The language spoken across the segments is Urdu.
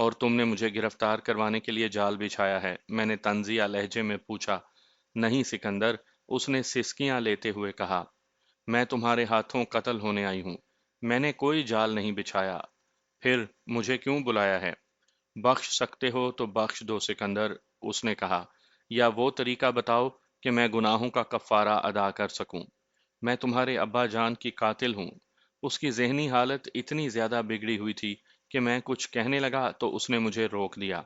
اور تم نے مجھے گرفتار کروانے کے لیے جال بچھایا ہے؟ میں نے طنزیہ لہجے میں پوچھا۔ نہیں سکندر، اس نے سسکیاں لیتے ہوئے کہا، میں تمہارے ہاتھوں قتل ہونے آئی ہوں، میں نے کوئی جال نہیں بچھایا، پھر مجھے کیوں بلایا ہے؟ بخش سکتے ہو تو بخش دو سکندر، اس نے کہا، یا وہ طریقہ بتاؤ کہ میں گناہوں کا کفارہ ادا کر سکوں۔ میں تمہارے ابا جان کی قاتل ہوں۔ اس کی ذہنی حالت اتنی زیادہ بگڑی ہوئی تھی کہ میں کچھ کہنے لگا تو اس نے مجھے روک دیا۔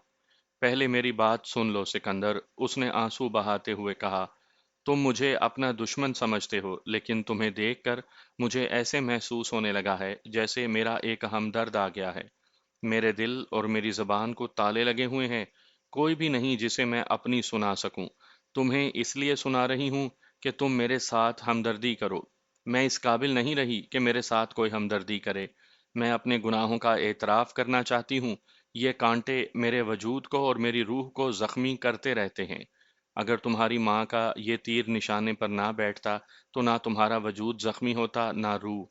پہلے میری بات سن لو سکندر، اس نے آنسو بہاتے ہوئے کہا، تم مجھے اپنا دشمن سمجھتے ہو، لیکن تمہیں دیکھ کر مجھے ایسے محسوس ہونے لگا ہے جیسے میرا ایک ہمدرد آ گیا ہے۔ میرے دل اور میری زبان کو تالے لگے ہوئے ہیں، کوئی بھی نہیں جسے میں اپنی سنا سکوں۔ تمہیں اس لیے سنا رہی ہوں کہ تم میرے ساتھ ہمدردی کرو۔ میں اس قابل نہیں رہی کہ میرے ساتھ کوئی ہمدردی کرے۔ میں اپنے گناہوں کا اعتراف کرنا چاہتی ہوں۔ یہ کانٹے میرے وجود کو اور میری روح کو زخمی کرتے رہتے ہیں۔ اگر تمہاری ماں کا یہ تیر نشانے پر نہ بیٹھتا تو نہ تمہارا وجود زخمی ہوتا نہ روح۔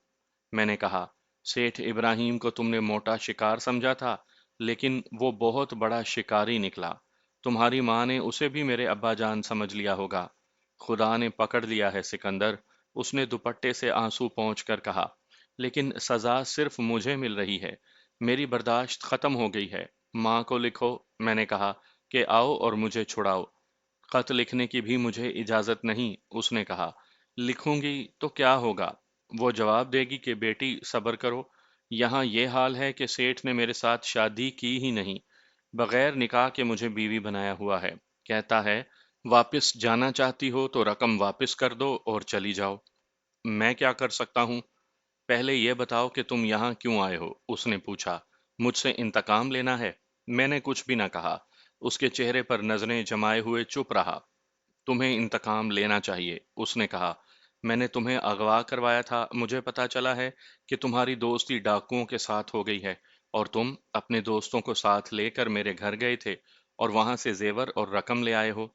میں نے کہا، سیٹھ ابراہیم کو تم نے موٹا شکار سمجھا تھا، لیکن وہ بہت بڑا شکاری نکلا۔ تمہاری ماں نے اسے بھی میرے ابا جان سمجھ لیا ہوگا۔ خدا نے پکڑ لیا ہے سکندر، اس نے دوپٹے سے آنسو پونچھ کر کہا، لیکن سزا صرف مجھے مل رہی ہے، میری برداشت ختم ہو گئی ہے۔ ماں کو لکھو، میں نے کہا، کہ آؤ اور مجھے چھڑاؤ۔ خط لکھنے کی بھی مجھے اجازت نہیں، اس نے کہا۔ لکھوں گی تو کیا ہوگا؟ وہ جواب دے گی کہ بیٹی صبر کرو، یہاں یہ حال ہے کہ سیٹھ نے میرے ساتھ شادی کی ہی نہیں، بغیر نکاح کے مجھے بیوی بنایا ہوا ہے۔ کہتا ہے، واپس جانا چاہتی ہو تو رقم واپس کر دو اور چلی جاؤ۔ میں کیا کر سکتا ہوں؟ پہلے یہ بتاؤ کہ تم یہاں کیوں آئے ہو، اس نے پوچھا۔ مجھ سے انتقام لینا ہے؟ میں نے کچھ بھی نہ کہا۔ اس کے چہرے پر نظریں جمائے ہوئے چپ رہا۔ تمہیں انتقام لینا چاہیے، اس نے کہا۔ میں نے تمہیں اغوا کروایا تھا، مجھے پتا چلا ہے کہ تمہاری دوستی ڈاکوؤں کے ساتھ ہو گئی ہے، اور تم اپنے دوستوں کو ساتھ لے کر میرے گھر گئے تھے اور وہاں سے زیور اور رقم لے آئے ہو۔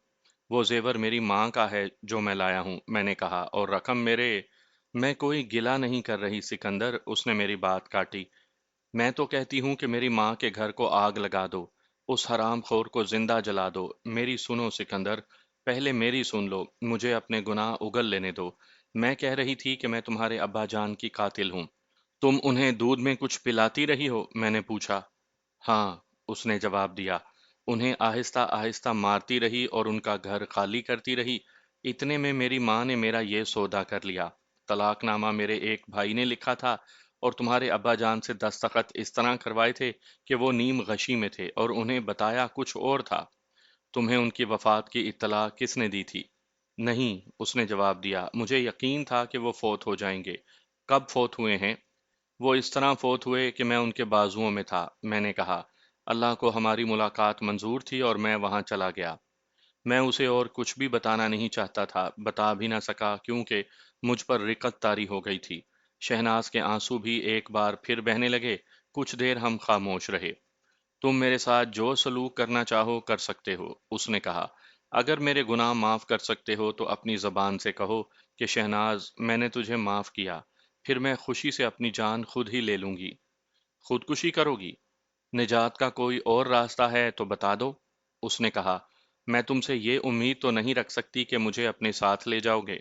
وہ زیور میری ماں کا ہے جو میں لایا ہوں، میں نے کہا، اور رقم میرے… میں کوئی گلہ نہیں کر رہی سکندر، اس نے میری بات کاٹی۔ میں تو کہتی ہوں کہ میری ماں کے گھر کو آگ لگا دو، اس حرام خور کو زندہ جلا دو۔ میری سنو سکندر، پہلے میری سن لو، مجھے اپنے گناہ اگل لینے دو۔ میں کہہ رہی تھی کہ میں تمہارے ابا جان کی قاتل ہوں۔ تم انہیں دودھ میں کچھ پلاتی رہی ہو؟ میں نے پوچھا۔ ہاں، اس نے جواب دیا، انہیں آہستہ آہستہ مارتی رہی اور ان کا گھر خالی کرتی رہی۔ اتنے میں میری ماں نے میرا یہ سودا کر لیا۔ طلاق نامہ میرے ایک بھائی نے لکھا تھا اور تمہارے ابا جان سے دستخط اس طرح کروائے تھے کہ وہ نیم غشی میں تھے اور انہیں بتایا کچھ اور تھا۔ تمہیں ان کی وفات کی اطلاع کس نے دی تھی؟ نہیں، اس نے جواب دیا، مجھے یقین تھا کہ وہ فوت ہو جائیں گے۔ کب فوت ہوئے ہیں؟ وہ اس طرح فوت ہوئے کہ میں ان کے بازوؤں میں تھا، میں نے کہا۔ اللہ کو ہماری ملاقات منظور تھی اور میں وہاں چلا گیا۔ میں اسے اور کچھ بھی بتانا نہیں چاہتا تھا، بتا بھی نہ سکا کیونکہ مجھ پر رقت طاری ہو گئی تھی۔ شہناز کے آنسو بھی ایک بار پھر بہنے لگے۔ کچھ دیر ہم خاموش رہے۔ تم میرے ساتھ جو سلوک کرنا چاہو کر سکتے ہو، اس نے کہا۔ اگر میرے گناہ معاف کر سکتے ہو تو اپنی زبان سے کہو کہ شہناز میں نے تجھے معاف کیا، پھر میں خوشی سے اپنی جان خود ہی لے لوں گی۔ خودکشی کرو گی؟ نجات کا کوئی اور راستہ ہے تو بتا دو، اس نے کہا۔ میں تم سے یہ امید تو نہیں رکھ سکتی کہ مجھے اپنے ساتھ لے جاؤ گے۔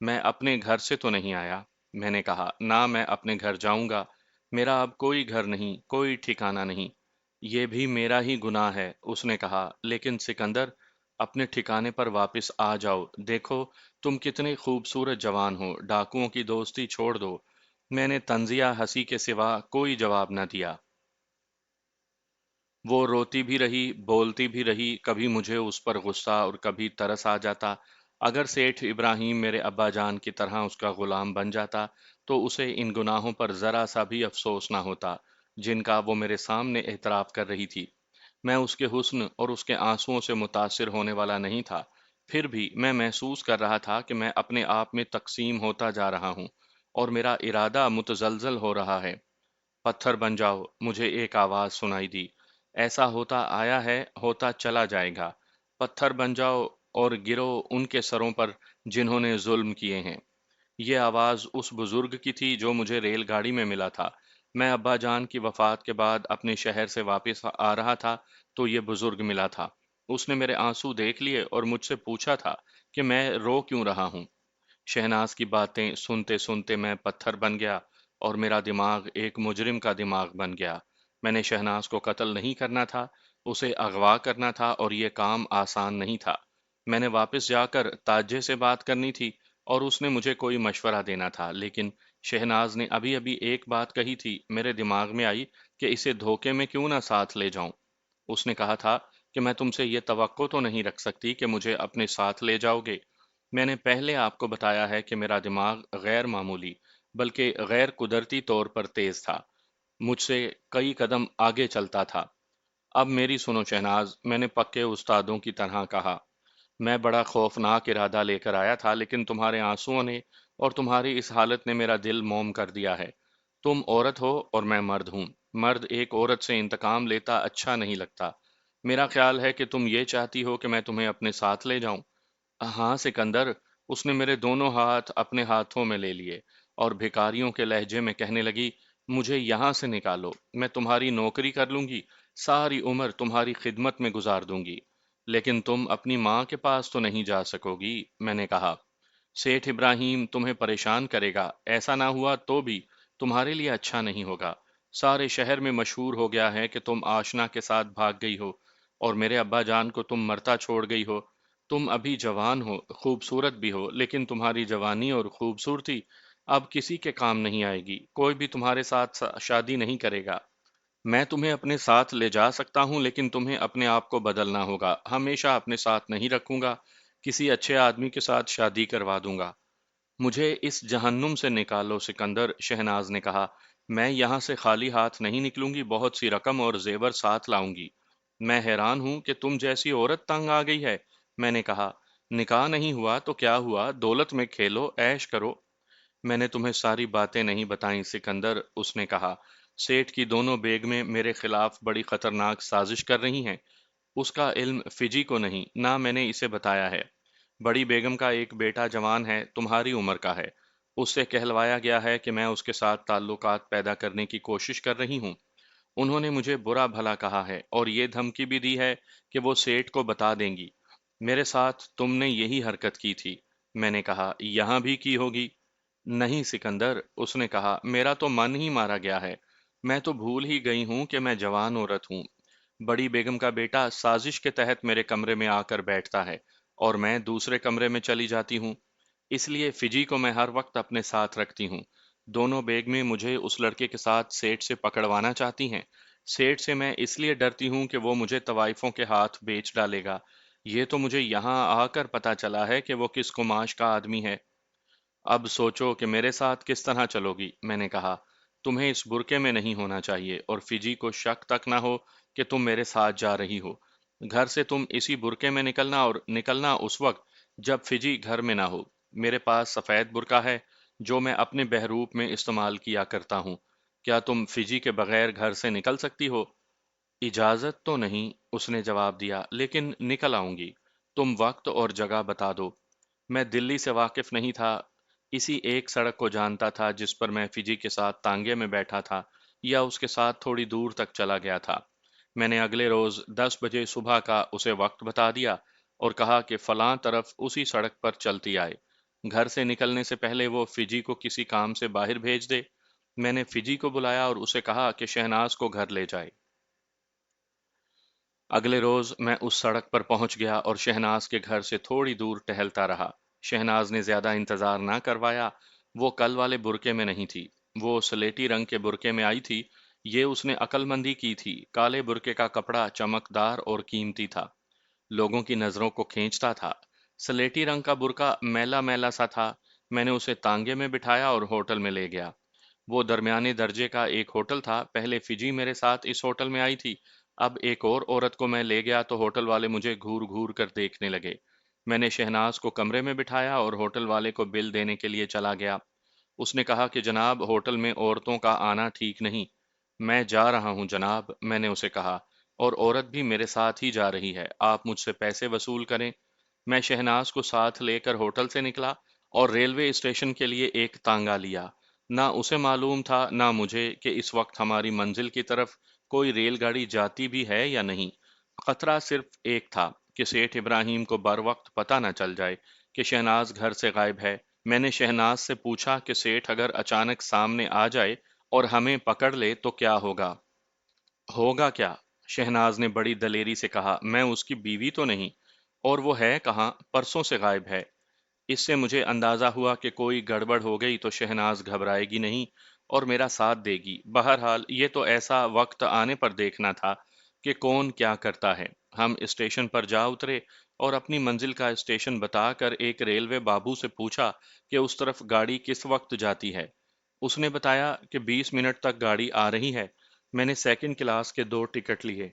میں اپنے گھر سے تو نہیں آیا، میں نے کہا، نہ میں اپنے گھر جاؤں گا۔ میرا اب کوئی گھر نہیں، کوئی ٹھکانہ نہیں۔ یہ بھی میرا ہی گناہ ہے، اس نے کہا، لیکن سکندر اپنے ٹھکانے پر واپس آ جاؤ۔ دیکھو تم کتنے خوبصورت جوان ہو، ڈاکوؤں کی دوستی چھوڑ دو۔ میں نے طنزیہ ہنسی کے سوا کوئی جواب نہ دیا۔ وہ روتی بھی رہی، بولتی بھی رہی، کبھی مجھے اس پر غصہ اور کبھی ترس آ جاتا۔ اگر سیٹھ ابراہیم میرے ابا جان کی طرح اس کا غلام بن جاتا تو اسے ان گناہوں پر ذرا سا بھی افسوس نہ ہوتا جن کا وہ میرے سامنے اعتراف کر رہی تھی۔ میں اس کے حسن اور اس کے آنسوؤں سے متاثر ہونے والا نہیں تھا، پھر بھی میں محسوس کر رہا تھا کہ میں اپنے آپ میں تقسیم ہوتا جا رہا ہوں اور میرا ارادہ متزلزل ہو رہا ہے۔ پتھر بن جاؤ، مجھے ایک آواز سنائی دی۔ ایسا ہوتا آیا ہے، ہوتا چلا جائے گا۔ پتھر بن جاؤ اور گرو ان کے سروں پر جنہوں نے ظلم کیے ہیں۔ یہ آواز اس بزرگ کی تھی جو مجھے ریل گاڑی میں ملا تھا۔ میں ابا جان کی وفات کے بعد اپنے شہر سے واپس آ رہا تھا تو یہ بزرگ ملا تھا۔ اس نے میرے آنسو دیکھ لیے اور مجھ سے پوچھا تھا کہ میں رو کیوں رہا ہوں۔ شہناز کی باتیں سنتے سنتے میں پتھر بن گیا اور میرا دماغ ایک مجرم کا دماغ بن گیا۔ میں نے شہناز کو قتل نہیں کرنا تھا، اسے اغوا کرنا تھا اور یہ کام آسان نہیں تھا۔ میں نے واپس جا کر تاجے سے بات کرنی تھی اور اس نے مجھے کوئی مشورہ دینا تھا، لیکن شہناز نے ابھی ابھی ایک بات کہی تھی، میرے دماغ میں آئی کہ اسے دھوکے میں کیوں نہ ساتھ لے جاؤں۔ اس نے کہا تھا کہ میں تم سے یہ توقع تو نہیں رکھ سکتی کہ مجھے اپنے ساتھ لے جاؤ گے۔ میں نے پہلے آپ کو بتایا ہے کہ میرا دماغ غیر معمولی بلکہ غیر قدرتی طور پر تیز تھا، مجھ سے کئی قدم آگے چلتا تھا۔ اب میری سنو شہناز، میں نے پکے استادوں کی طرح کہا، میں بڑا خوفناک ارادہ لے کر آیا تھا لیکن تمہارے آنسوؤں نے اور تمہاری اس حالت نے میرا دل موم کر دیا ہے۔ تم عورت ہو اور میں مرد ہوں۔ مرد ایک عورت سے انتقام لیتا اچھا نہیں لگتا۔ میرا خیال ہے کہ تم یہ چاہتی ہو کہ میں تمہیں اپنے ساتھ لے جاؤں۔ ہاں سکندر، اس نے میرے دونوں ہاتھ اپنے ہاتھوں میں لے لیے اور بھکاریوں کے لہجے میں کہنے لگی، مجھے یہاں سے نکالو، میں تمہاری نوکری کر لوں گی، ساری عمر تمہاری خدمت میں گزار دوں گی، لیکن تم اپنی ماں کے پاس تو نہیں جا سکو گی۔ میں نے کہا، سیٹھ ابراہیم تمہیں پریشان کرے گا، ایسا نہ ہوا تو بھی تمہارے لیے اچھا نہیں ہوگا۔ سارے شہر میں مشہور ہو گیا ہے کہ تم آشنا کے ساتھ بھاگ گئی ہو اور میرے ابا جان کو تم مرتا چھوڑ گئی ہو۔ تم ابھی جوان ہو، خوبصورت بھی ہو، لیکن تمہاری جوانی اور خوبصورتی اب کسی کے کام نہیں آئے گی، کوئی بھی تمہارے ساتھ شادی نہیں کرے گا۔ میں تمہیں اپنے ساتھ لے جا سکتا ہوں لیکن تمہیں اپنے آپ کو بدلنا ہوگا، ہمیشہ اپنے ساتھ نہیں رکھوں گا، کسی اچھے آدمی کے ساتھ شادی کروا دوں گا۔ مجھے اس جہنم سے نکالو سکندر، شہناز نے کہا، میں یہاں سے خالی ہاتھ نہیں نکلوں گی، بہت سی رقم اور زیور ساتھ لاؤں گی۔ میں حیران ہوں کہ تم جیسی عورت تنگ آ گئی ہے۔ میں نے کہا، نکاح نہیں ہوا تو کیا ہوا، دولت میں کھیلو، عیش کرو۔ میں نے تمہیں ساری باتیں نہیں بتائیں سکندر، اس نے کہا، سیٹھ کی دونوں بیگمیں میرے خلاف بڑی خطرناک سازش کر رہی ہیں۔ اس کا علم فجی کو نہیں، نہ میں نے اسے بتایا ہے۔ بڑی بیگم کا ایک بیٹا جوان ہے، تمہاری عمر کا ہے۔ اس سے کہلوایا گیا ہے کہ میں اس کے ساتھ تعلقات پیدا کرنے کی کوشش کر رہی ہوں۔ انہوں نے مجھے برا بھلا کہا ہے اور یہ دھمکی بھی دی ہے کہ وہ سیٹھ کو بتا دیں گی۔ میرے ساتھ تم نے یہی حرکت کی تھی۔ میں نے کہا، یہاں بھی کی ہوگی؟ نہیں سکندر، اس نے کہا، میرا تو من ہی مارا گیا ہے۔ میں تو بھول ہی گئی ہوں کہ میں جوان عورت ہوں۔ بڑی بیگم کا بیٹا سازش کے تحت میرے کمرے میں آ کر بیٹھتا ہے اور میں دوسرے کمرے میں چلی جاتی ہوں۔ اس لیے فجی کو میں ہر وقت اپنے ساتھ رکھتی ہوں۔ دونوں بیگمیں مجھے اس لڑکے کے ساتھ سیٹ سے پکڑوانا چاہتی ہیں۔ سیٹ سے میں اس لیے ڈرتی ہوں کہ وہ مجھے طوائفوں کے ہاتھ بیچ ڈالے گا۔ یہ تو مجھے یہاں آ کر پتا چلا ہے کہ وہ کس کماش کا آدمی ہے۔ اب سوچو کہ میرے ساتھ کس طرح چلو گی۔ میں نے کہا، تمہیں اس برکے میں نہیں ہونا چاہیے اور فجی کو شک تک نہ ہو کہ تم میرے ساتھ جا رہی ہو۔ گھر سے تم اسی برکے میں نکلنا اور نکلنا اس وقت جب فجی گھر میں نہ ہو۔ میرے پاس سفید برقع ہے جو میں اپنے بہروپ میں استعمال کیا کرتا ہوں۔ کیا تم فجی کے بغیر گھر سے نکل سکتی ہو؟ اجازت تو نہیں، اس نے جواب دیا، لیکن نکل آؤں گی۔ تم وقت اور جگہ بتا دو۔ میں دلی سے واقف نہیں تھا، اسی ایک سڑک کو جانتا تھا جس پر میں فجی کے ساتھ تانگے میں بیٹھا تھا یا اس کے ساتھ تھوڑی دور تک چلا گیا تھا۔ میں نے اگلے روز 10 بجے صبح کا اسے وقت بتا دیا اور کہا کہ فلاں طرف اسی سڑک پر چلتی آئے۔ گھر سے نکلنے سے پہلے وہ فجی کو کسی کام سے باہر بھیج دے۔ میں نے فجی کو بلایا اور اسے کہا کہ شہناز کو گھر لے جائے۔ اگلے روز میں اس سڑک پر پہنچ گیا اور شہناز کے گھر سے تھوڑی دور ٹہلتا رہا۔ شہناز نے زیادہ انتظار نہ کروایا، وہ کل والے برقعے میں نہیں تھی، وہ سلیٹی رنگ کے برقعے میں آئی تھی۔ یہ اس نے عقل مندی کی تھی، کالے برقعے کا کپڑا چمکدار اور قیمتی تھا، لوگوں کی نظروں کو کھینچتا تھا۔ سلیٹی رنگ کا برقع میلا میلا سا تھا۔ میں نے اسے تانگے میں بٹھایا اور ہوٹل میں لے گیا۔ وہ درمیانے درجے کا ایک ہوٹل تھا، پہلے فجی میرے ساتھ اس ہوٹل میں آئی تھی، اب ایک اور عورت کو میں لے گیا تو ہوٹل والے مجھے گھور گھور کر دیکھنے لگے۔ میں نے شہناز کو کمرے میں بٹھایا اور ہوٹل والے کو بل دینے کے لیے چلا گیا۔ اس نے کہا کہ جناب، ہوٹل میں عورتوں کا آنا ٹھیک نہیں۔ میں جا رہا ہوں جناب، میں نے اسے کہا، اور عورت بھی میرے ساتھ ہی جا رہی ہے، آپ مجھ سے پیسے وصول کریں۔ میں شہناز کو ساتھ لے کر ہوٹل سے نکلا اور ریلوے اسٹیشن کے لیے ایک تانگا لیا۔ نہ اسے معلوم تھا نہ مجھے کہ اس وقت ہماری منزل کی طرف کوئی ریل گاڑی جاتی بھی ہے یا نہیں۔ خطرہ صرف ایک تھا کہ سیٹھ ابراہیم کو بر وقت پتہ نہ چل جائے کہ شہناز گھر سے غائب ہے۔ میں نے شہناز سے پوچھا کہ سیٹھ اگر اچانک سامنے آ جائے اور ہمیں پکڑ لے تو کیا ہوگا؟ ہوگا کیا؟ شہناز نے بڑی دلیری سے کہا، میں اس کی بیوی تو نہیں، اور وہ ہے کہاں؟ پرسوں سے غائب ہے۔ اس سے مجھے اندازہ ہوا کہ کوئی گڑبڑ ہو گئی تو شہناز گھبرائے گی نہیں اور میرا ساتھ دے گی۔ بہرحال یہ تو ایسا وقت آنے پر دیکھنا تھا کہ کون کیا کرتا ہے۔ ہم اسٹیشن پر جا اترے اور اپنی منزل کا اسٹیشن بتا کر ایک ریلوے بابو سے پوچھا کہ اس طرف گاڑی کس وقت جاتی ہے۔ اس نے بتایا کہ 20 منٹ تک گاڑی آ رہی ہے۔ میں نے سیکنڈ کلاس کے 2 ٹکٹ لیے۔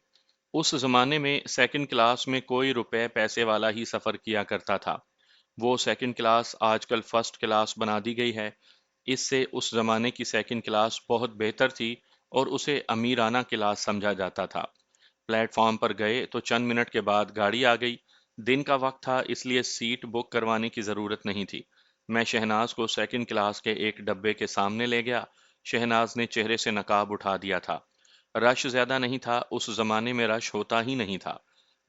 اس زمانے میں سیکنڈ کلاس میں کوئی روپے پیسے والا ہی سفر کیا کرتا تھا۔ وہ سیکنڈ کلاس آج کل فرسٹ کلاس بنا دی گئی ہے۔ اس سے اس زمانے کی سیکنڈ کلاس بہت بہتر تھی اور اسے امیرانہ کلاس سمجھا جاتا تھا۔ پلیٹ فارم پر گئے تو چند منٹ کے بعد گاڑی آ گئی۔ دن کا وقت تھا اس لیے سیٹ بک کروانے کی ضرورت نہیں تھی۔ میں شہناز کو سیکنڈ کلاس کے ایک ڈبے کے سامنے لے گیا۔ شہناز نے چہرے سے نقاب اٹھا دیا تھا۔ رش زیادہ نہیں تھا، اس زمانے میں رش ہوتا ہی نہیں تھا۔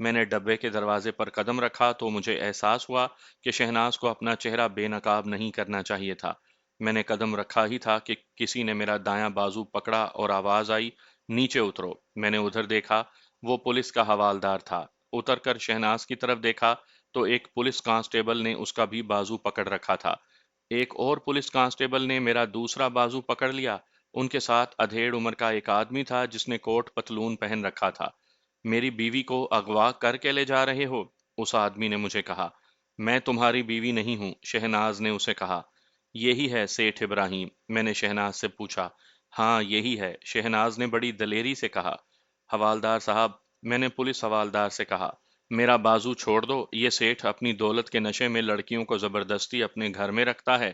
میں نے ڈبے کے دروازے پر قدم رکھا تو مجھے احساس ہوا کہ شہناز کو اپنا چہرہ بے نقاب نہیں کرنا چاہیے تھا۔ میں نے قدم رکھا ہی تھا کہ کسی نے میرا دایاں بازو پکڑا اور آواز آئی، نیچے اترو۔ میں نے ادھر دیکھا، وہ پولیس کا حوالدار تھا۔ اتر کر شہناز کی طرف دیکھا تو ایک پولیس کانسٹیبل نے اس کا بھی بازو پکڑ رکھا تھا۔ ایک اور پولیس کانسٹیبل نے میرا دوسرا بازو پکڑ لیا۔ ان کے ساتھ ادھیڑ عمر کا ایک آدمی تھا جس نے کوٹ پتلون پہن رکھا تھا۔ میری بیوی کو اغوا کر کے لے جا رہے ہو؟ اس آدمی نے مجھے کہا۔ میں تمہاری بیوی نہیں ہوں، شہناز نے اسے کہا۔ یہی ہے سیٹھ ابراہیم؟ میں نے شہناز سے پوچھا۔ ہاں یہی ہے، شہناز نے بڑی دلیری سے کہا۔ حوالدار صاحب، میں نے پولیس حوالدار سے کہا، میرا بازو چھوڑ دو، یہ سیٹھ اپنی دولت کے نشے میں لڑکیوں کو زبردستی اپنے گھر میں رکھتا ہے۔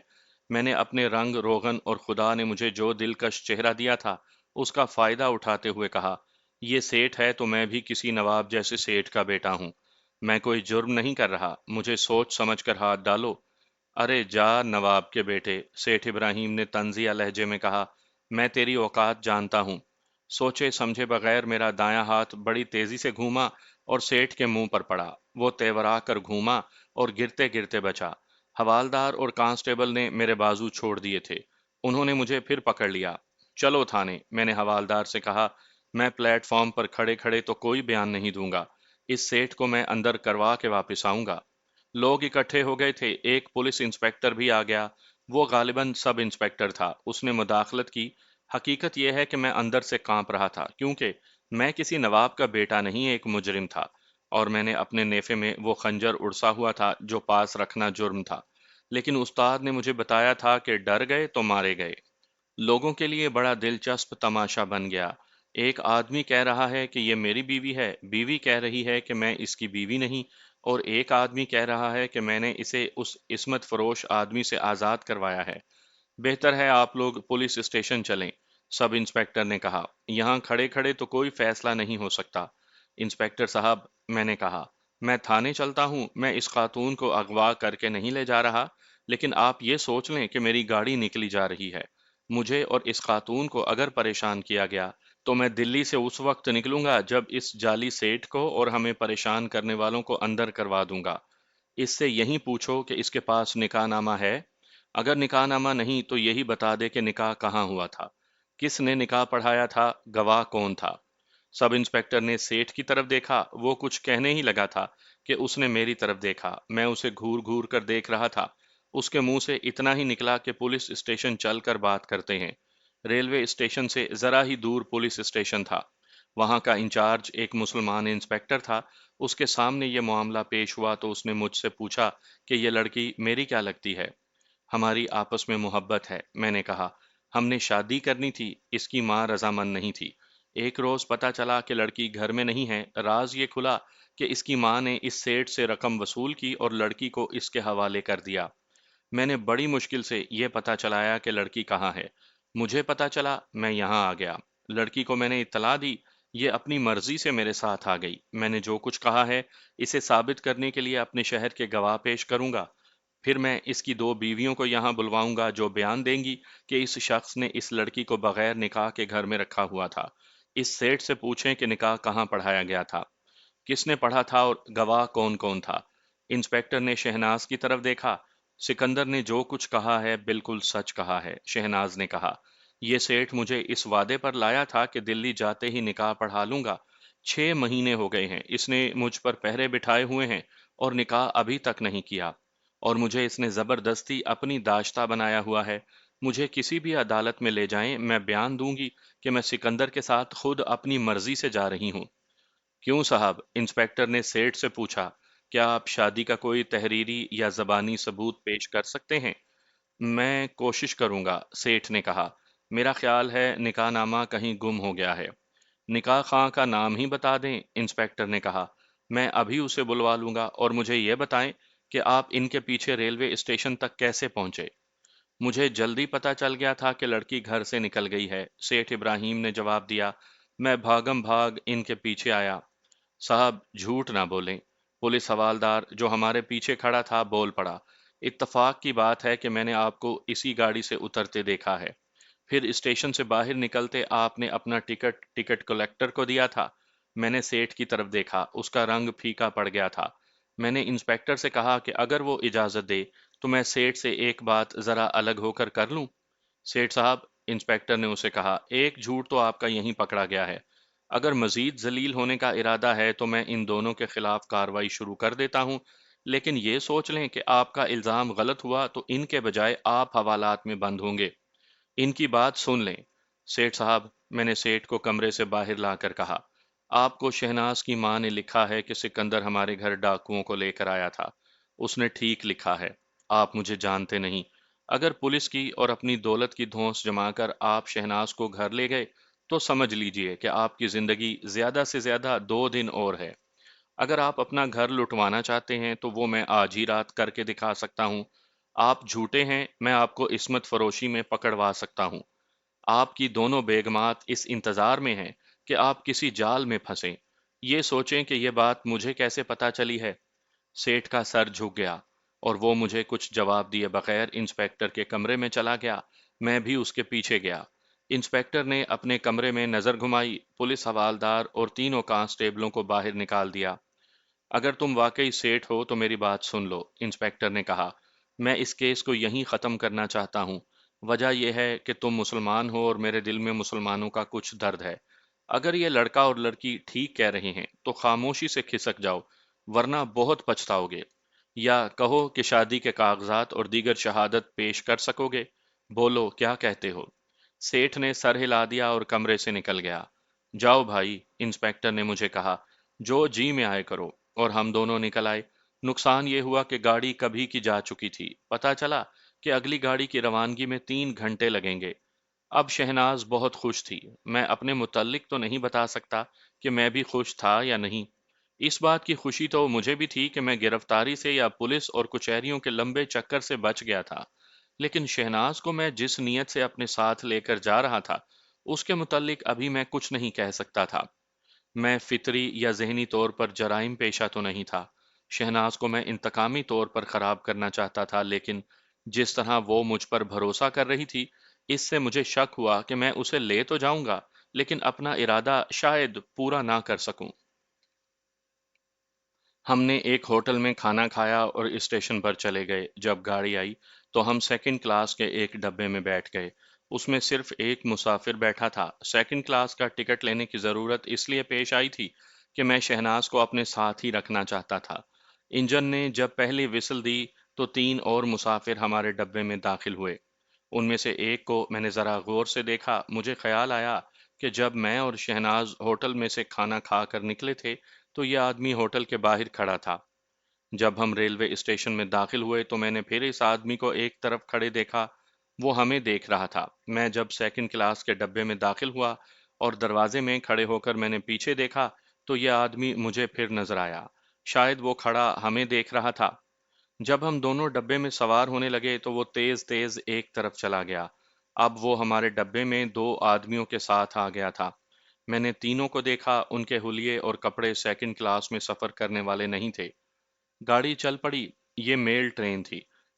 میں نے اپنے رنگ روغن اور خدا نے مجھے جو دلکش چہرہ دیا تھا اس کا فائدہ اٹھاتے ہوئے کہا، یہ سیٹھ ہے تو میں بھی کسی نواب جیسے سیٹھ کا بیٹا ہوں۔ میں کوئی جرم نہیں کر رہا، مجھے سوچ سمجھ کر ہاتھ ڈالو۔ ارے جا نواب کے بیٹے، سیٹھ ابراہیم نے طنزیہ لہجے میں کہا، میں تیری اوقات جانتا ہوں۔ سوچے سمجھے بغیر میرا دایاں ہاتھ بڑی تیزی سے گھوما اور سیٹھ کے منہ پر پڑا۔ وہ تیورا کر گھوما اور گرتے گرتے بچا۔ حوالدار اور کانسٹیبل نے میرے بازو چھوڑ دیے تھے۔ انہوں نے مجھے پھر پکڑ لیا۔ چلو تھانے، میں نے حوالدار سے کہا، میں پلیٹ فارم پر کھڑے کھڑے تو کوئی بیان نہیں دوں گا۔ اس سیٹھ کو میں اندر کروا کے واپس آؤں گا۔ لوگ اکٹھے ہو گئے تھے، ایک پولیس انسپکٹر بھی آ گیا۔ وہ غالباً سب انسپکٹر تھا۔ اس نے مداخلت کی، حقیقت یہ ہے کہ میں اندر سے کانپ رہا تھا کیونکہ میں کسی نواب کا بیٹا نہیں، ایک مجرم تھا، اور میں نے اپنے نیفے میں وہ خنجر اڑسا ہوا تھا جو پاس رکھنا جرم تھا۔ لیکن استاد نے مجھے بتایا تھا کہ ڈر گئے تو مارے گئے۔ لوگوں کے لیے بڑا دلچسپ تماشا بن گیا۔ ایک آدمی کہہ رہا ہے کہ یہ میری بیوی ہے، بیوی کہہ رہی ہے کہ میں اس کی بیوی نہیں، اور ایک آدمی کہہ رہا ہے کہ میں نے اسے اس عصمت فروش آدمی سے آزاد کروایا ہے۔ بہتر ہے آپ لوگ پولیس اسٹیشن چلیں، سب انسپکٹر نے کہا۔ یہاں کھڑے کھڑے تو کوئی فیصلہ نہیں ہو سکتا۔ انسپکٹر صاحب، میں نے کہا، میں تھانے چلتا ہوں، میں اس خاتون کو اغوا کر کے نہیں لے جا رہا، لیکن آپ یہ سوچ لیں کہ میری گاڑی نکلی جا رہی ہے۔ مجھے اور اس خاتون کو اگر پریشان کیا گیا تو میں دلی سے اس وقت نکلوں گا جب اس جعلی سیٹ کو اور ہمیں پریشان کرنے والوں کو اندر کروا دوں گا۔ اس سے یہی پوچھو کہ اس کے پاس نکاح نامہ ہے؟ اگر نکاح نامہ نہیں تو یہی بتا دے کہ نکاح کہاں ہوا تھا، کس نے نکاح پڑھایا تھا، گواہ کون تھا۔ سب انسپکٹر نے سیٹھ کی طرف دیکھا، وہ کچھ کہنے ہی لگا تھا کہ اس نے میری طرف دیکھا۔ میں اسے گھور گھور کر دیکھ رہا تھا۔ اس کے منہ سے اتنا ہی نکلا کہ پولیس اسٹیشن چل کر بات کرتے ہیں۔ ریلوے اسٹیشن سے ذرا ہی دور پولیس اسٹیشن تھا۔ وہاں کا انچارج ایک مسلمان انسپکٹر تھا۔ اس کے سامنے یہ معاملہ پیش ہوا تو اس نے مجھ سے پوچھا کہ یہ لڑکی میری کیا لگتی ہے؟ ہماری آپس میں محبت ہے، میں نے کہا۔ ہم نے شادی کرنی تھی، اس کی ماں رضامند نہیں تھی۔ ایک روز پتا چلا کہ لڑکی گھر میں نہیں ہے۔ راز یہ کھلا کہ اس کی ماں نے اس سیٹ سے رقم وصول کی اور لڑکی کو اس کے حوالے کر دیا۔ میں نے بڑی مشکل سے یہ پتا چلایا کہ لڑکی کہاں ہے۔ مجھے پتا چلا، میں یہاں آ گیا۔ لڑکی کو میں نے اطلاع دی، یہ اپنی مرضی سے میرے ساتھ آ گئی۔ میں نے جو کچھ کہا ہے اسے ثابت کرنے کے لیے اپنے شہر کے گواہ پیش کروں گا۔ پھر میں اس کی دو بیویوں کو یہاں بلواؤں گا جو بیان دیں گی کہ اس شخص نے اس لڑکی کو بغیر نکاح کے گھر میں رکھا ہوا تھا۔ اس سیٹ سے پوچھیں کہ نکاح کہاں پڑھایا گیا تھا، کس نے پڑھا تھا اور گواہ کون کون تھا۔ انسپیکٹر نے شہناز کی طرف دیکھا۔ سکندر نے جو کچھ کہا ہے بالکل سچ کہا ہے، شہناز نے کہا۔ یہ سیٹ مجھے اس وعدے پر لایا تھا کہ دلی جاتے ہی نکاح پڑھا لوں گا۔ 6 مہینے ہو گئے ہیں اس نے مجھ پر پہرے بٹھائے ہوئے ہیں اور نکاح ابھی تک نہیں کیا، اور مجھے اس نے زبردستی اپنی داشتہ بنایا ہوا ہے۔ مجھے کسی بھی عدالت میں لے جائیں، میں بیان دوں گی کہ میں سکندر کے ساتھ خود اپنی مرضی سے جا رہی ہوں۔ کیوں صاحب؟ انسپیکٹر نے سیٹ سے پوچھا۔ کیا آپ شادی کا کوئی تحریری یا زبانی ثبوت پیش کر سکتے ہیں؟ میں کوشش کروں گا، سیٹھ نے کہا۔ میرا خیال ہے نکاح نامہ کہیں گم ہو گیا ہے۔ نکاح خواں کا نام ہی بتا دیں، انسپیکٹر نے کہا۔ میں ابھی اسے بلوا لوں گا، اور مجھے یہ بتائیں کہ آپ ان کے پیچھے ریلوے اسٹیشن تک کیسے پہنچے؟ مجھے جلدی پتا چل گیا تھا کہ لڑکی گھر سے نکل گئی ہے، سیٹھ ابراہیم نے جواب دیا۔ میں بھاگم بھاگ ان کے پیچھے آیا۔ صاحب جھوٹ نہ بولیں، پولیس حوالدار جو ہمارے پیچھے کھڑا تھا بول پڑا۔ اتفاق کی بات ہے کہ میں نے آپ کو اسی گاڑی سے اترتے دیکھا ہے۔ پھر اسٹیشن سے باہر نکلتے آپ نے اپنا ٹکٹ کلیکٹر کو دیا تھا۔ میں نے سیٹھ کی طرف دیکھا، اس کا رنگ پھیکا پڑ گیا تھا۔ میں نے انسپیکٹر سے کہا کہ اگر وہ اجازت دے تو میں سیٹھ سے ایک بات ذرا الگ ہو کر لوں۔ سیٹھ صاحب، انسپیکٹر نے اسے کہا، ایک جھوٹ تو آپ کا یہیں پکڑا گیا ہے۔ اگر مزید ذلیل ہونے کا ارادہ ہے تو میں ان دونوں کے خلاف کارروائی شروع کر دیتا ہوں، لیکن یہ سوچ لیں کہ آپ کا الزام غلط ہوا تو ان کے بجائے آپ حوالات میں بند ہوں گے۔ ان کی بات سن لیں۔ سیٹھ صاحب، میں نے سیٹھ کو کمرے سے باہر لا کر کہا، آپ کو شہناز کی ماں نے لکھا ہے کہ سکندر ہمارے گھر ڈاکوؤں کو لے کر آیا تھا۔ اس نے ٹھیک لکھا ہے۔ آپ مجھے جانتے نہیں۔ اگر پولیس کی اور اپنی دولت کی دھونس جما کر آپ شہناز کو گھر لے گئے تو سمجھ لیجئے کہ آپ کی زندگی زیادہ سے زیادہ 2 دن اور ہے۔ اگر آپ اپنا گھر لٹوانا چاہتے ہیں تو وہ میں آج ہی رات کر کے دکھا سکتا ہوں۔ آپ جھوٹے ہیں، میں آپ کو عصمت فروشی میں پکڑوا سکتا ہوں۔ آپ کی دونوں بیگمات اس انتظار میں ہیں کہ آپ کسی جال میں پھنسیں۔ یہ سوچیں کہ یہ بات مجھے کیسے پتا چلی ہے۔ سیٹھ کا سر جھک گیا اور وہ مجھے کچھ جواب دیے بغیر انسپیکٹر کے کمرے میں چلا گیا۔ میں بھی اس کے پیچھے گیا۔ انسپیکٹر نے اپنے کمرے میں نظر گھمائی، پولیس حوالدار اور تینوں کانسٹیبلوں کو باہر نکال دیا۔ اگر تم واقعی سیٹ ہو تو میری بات سن لو، انسپیکٹر نے کہا۔ میں اس کیس کو یہیں ختم کرنا چاہتا ہوں۔ وجہ یہ ہے کہ تم مسلمان ہو اور میرے دل میں مسلمانوں کا کچھ درد ہے۔ اگر یہ لڑکا اور لڑکی ٹھیک کہہ رہے ہیں تو خاموشی سے کھسک جاؤ، ورنہ بہت پچھتاؤ گے۔ یا کہو کہ شادی کے کاغذات اور دیگر شہادت پیش کر سکو گے۔ بولو کیا کہتے ہو؟ سیٹھ نے سر ہلا دیا اور کمرے سے نکل گیا۔ جاؤ بھائی، انسپیکٹر نے مجھے کہا، جو جی میں آئے کرو، اور ہم دونوں نکل آئے۔ نقصان یہ ہوا کہ گاڑی کبھی کی جا چکی تھی۔ پتا چلا کہ اگلی گاڑی کی روانگی میں 3 گھنٹے لگیں گے۔ اب شہناز بہت خوش تھی۔ میں اپنے متعلق تو نہیں بتا سکتا کہ میں بھی خوش تھا یا نہیں۔ اس بات کی خوشی تو مجھے بھی تھی کہ میں گرفتاری سے یا پولیس اور کچہریوں کے لمبے چکر سے بچ گیا تھا، لیکن شہناز کو میں جس نیت سے اپنے ساتھ لے کر جا رہا تھا اس کے متعلق ابھی میں کچھ نہیں کہہ سکتا تھا۔ میں فطری یا ذہنی طور پر جرائم پیشہ تو نہیں تھا۔ شہناز کو میں انتقامی طور پر خراب کرنا چاہتا تھا، لیکن جس طرح وہ مجھ پر بھروسہ کر رہی تھی، اس سے مجھے شک ہوا کہ میں اسے لے تو جاؤں گا لیکن اپنا ارادہ شاید پورا نہ کر سکوں۔ ہم نے ایک ہوٹل میں کھانا کھایا اور اسٹیشن پر چلے گئے۔ جب گاڑی آئی تو ہم سیکنڈ کلاس کے ایک ڈبے میں بیٹھ گئے۔ اس میں صرف ایک مسافر بیٹھا تھا۔ سیکنڈ کلاس کا ٹکٹ لینے کی ضرورت اس لیے پیش آئی تھی کہ میں شہناز کو اپنے ساتھ ہی رکھنا چاہتا تھا۔ انجن نے جب پہلی وسل دی تو 3 اور مسافر ہمارے ڈبے میں داخل ہوئے۔ ان میں سے ایک کو میں نے ذرا غور سے دیکھا۔ مجھے خیال آیا کہ جب میں اور شہناز ہوٹل میں سے کھانا کھا کر نکلے تھے تو یہ آدمی ہوٹل کے باہر کھڑا تھا۔ جب ہم ریلوے اسٹیشن میں داخل ہوئے تو میں نے پھر اس آدمی کو ایک طرف کھڑے دیکھا۔ وہ ہمیں دیکھ رہا تھا۔ میں جب سیکنڈ کلاس کے ڈبے میں داخل ہوا اور دروازے میں کھڑے ہو کر میں نے پیچھے دیکھا تو یہ آدمی مجھے پھر نظر آیا۔ شاید وہ کھڑا ہمیں دیکھ رہا تھا۔ جب ہم دونوں ڈبے میں سوار ہونے لگے تو وہ تیز تیز ایک طرف چلا گیا۔ اب وہ ہمارے ڈبے میں 2 آدمیوں کے ساتھ آ گیا تھا۔ میں نے تینوں کو دیکھا، ان کے حلیے اور کپڑے سیکنڈ کلاس میں سفر کرنے والے نہیں تھے۔ گاڑی چل پڑی۔ یہ میل ٹرین تھی۔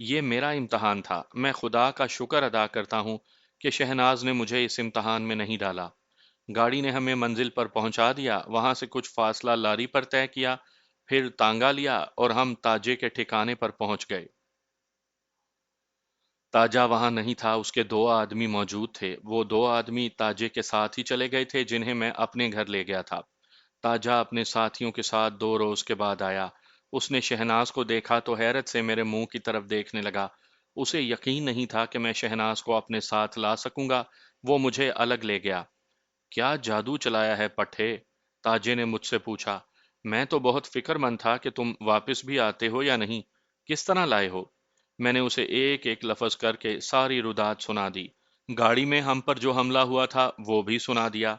یہ میرا امتحان تھا، میں خدا کا شکر ادا کرتا ہوں کہ شہناز نے مجھے اس امتحان میں نہیں ڈالا۔ گاڑی نے ہمیں منزل پر پہنچا دیا، وہاں سے کچھ فاصلہ لاری پر طے کیا، پھر تانگا لیا اور ہم تاجے کے ٹھکانے پر پہنچ گئے۔ تاجا وہاں نہیں تھا، اس کے دو آدمی موجود تھے۔ وہ دو آدمی تاجے کے ساتھ ہی چلے گئے تھے جنہیں میں اپنے گھر لے گیا تھا۔ تاجا اپنے ساتھیوں کے ساتھ 2 روز کے بعد آیا۔ اس نے شہناز کو دیکھا تو حیرت سے میرے منہ کی طرف دیکھنے لگا۔ اسے یقین نہیں تھا کہ میں شہناز کو اپنے ساتھ لا سکوں گا۔ وہ مجھے الگ لے گیا۔ کیا جادو چلایا ہے پٹھے؟ تاجے نے مجھ سے پوچھا۔ میں تو بہت فکر مند تھا کہ تم واپس بھی آتے ہو یا نہیں۔ کس طرح لائے ہو؟ میں نے اسے ایک ایک لفظ کر کے ساری رودات سنا دی۔ گاڑی میں ہم پر جو حملہ ہوا تھا وہ بھی سنا دیا۔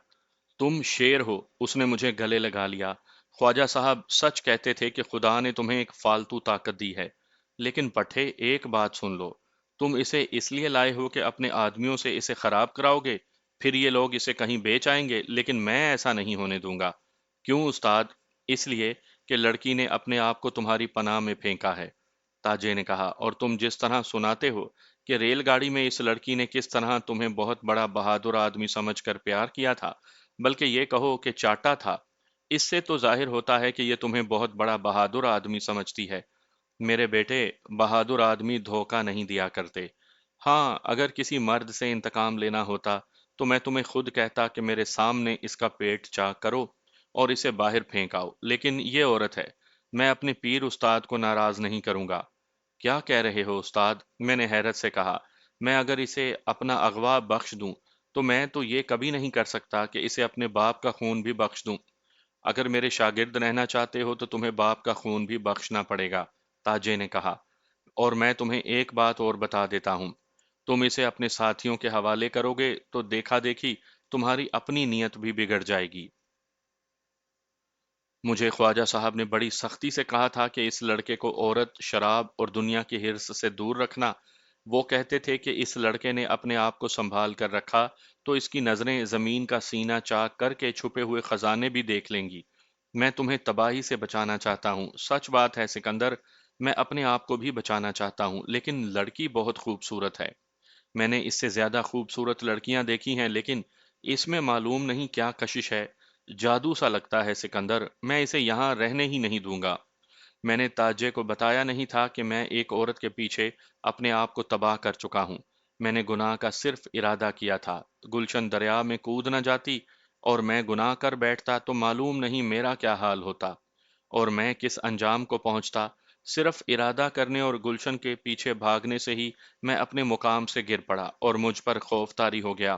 تم شیر ہو، اس نے مجھے گلے لگا لیا۔ خواجہ صاحب سچ کہتے تھے کہ خدا نے تمہیں ایک فالتو طاقت دی ہے۔ لیکن پٹھے ایک بات سن لو، تم اسے اس لیے لائے ہو کہ اپنے آدمیوں سے اسے خراب کراؤ گے، پھر یہ لوگ اسے کہیں بیچ آئیں گے، لیکن میں ایسا نہیں ہونے دوں گا۔ کیوں استاد؟ اس لیے کہ لڑکی نے اپنے آپ کو تمہاری پناہ میں پھینکا ہے، تاجے نے کہا، اور تم جس طرح سناتے ہو کہ ریل گاڑی میں اس لڑکی نے کس طرح تمہیں بہت بڑا بہادر آدمی سمجھ کر پیار کیا تھا، بلکہ یہ کہو کہ چاٹا تھا، اس سے تو ظاہر ہوتا ہے کہ یہ تمہیں بہت بڑا بہادر آدمی سمجھتی ہے۔ میرے بیٹے، بہادر آدمی دھوکہ نہیں دیا کرتے۔ ہاں، اگر کسی مرد سے انتقام لینا ہوتا تو میں تمہیں خود کہتا کہ میرے سامنے اس کا پیٹ چاک کرو اور اسے باہر پھینک آؤ، لیکن یہ عورت ہے، میں اپنے پیر استاد کو ناراض نہیں کروں گا۔ کیا کہہ رہے ہو استاد؟ میں نے حیرت سے کہا۔ میں اگر اسے اپنا اغوا بخش دوں تو میں تو یہ کبھی نہیں کر سکتا کہ اسے اپنے باپ کا خون بھی بخش دوں۔ اگر میرے شاگرد رہنا چاہتے ہو تو تمہیں باپ کا خون بھی بخشنا پڑے گا، تاجے نے کہا۔ اور میں تمہیں ایک بات اور بتا دیتا ہوں، تم اسے اپنے ساتھیوں کے حوالے کرو گے تو دیکھا دیکھی تمہاری اپنی نیت بھی بگڑ جائے گی۔ مجھے خواجہ صاحب نے بڑی سختی سے کہا تھا کہ اس لڑکے کو عورت، شراب اور دنیا کی ہرس سے دور رکھنا۔ وہ کہتے تھے کہ اس لڑکے نے اپنے آپ کو سنبھال کر رکھا تو اس کی نظریں زمین کا سینہ چاک کر کے چھپے ہوئے خزانے بھی دیکھ لیں گی۔ میں تمہیں تباہی سے بچانا چاہتا ہوں، سچ بات ہے سکندر، میں اپنے آپ کو بھی بچانا چاہتا ہوں، لیکن لڑکی بہت خوبصورت ہے۔ میں نے اس سے زیادہ خوبصورت لڑکیاں دیکھی ہیں، لیکن اس میں معلوم نہیں کیا کشش ہے، جادو سا لگتا ہے سکندر، میں اسے یہاں رہنے ہی نہیں دوں گا۔ میں نے تاجے کو بتایا نہیں تھا کہ میں ایک عورت کے پیچھے اپنے آپ کو تباہ کر چکا ہوں۔ میں نے گناہ کا صرف ارادہ کیا تھا۔ گلشن دریا میں کود نہ جاتی اور میں گناہ کر بیٹھتا تو معلوم نہیں میرا کیا حال ہوتا اور میں کس انجام کو پہنچتا۔ صرف ارادہ کرنے اور گلشن کے پیچھے بھاگنے سے ہی میں اپنے مقام سے گر پڑا اور مجھ پر خوف طاری ہو گیا۔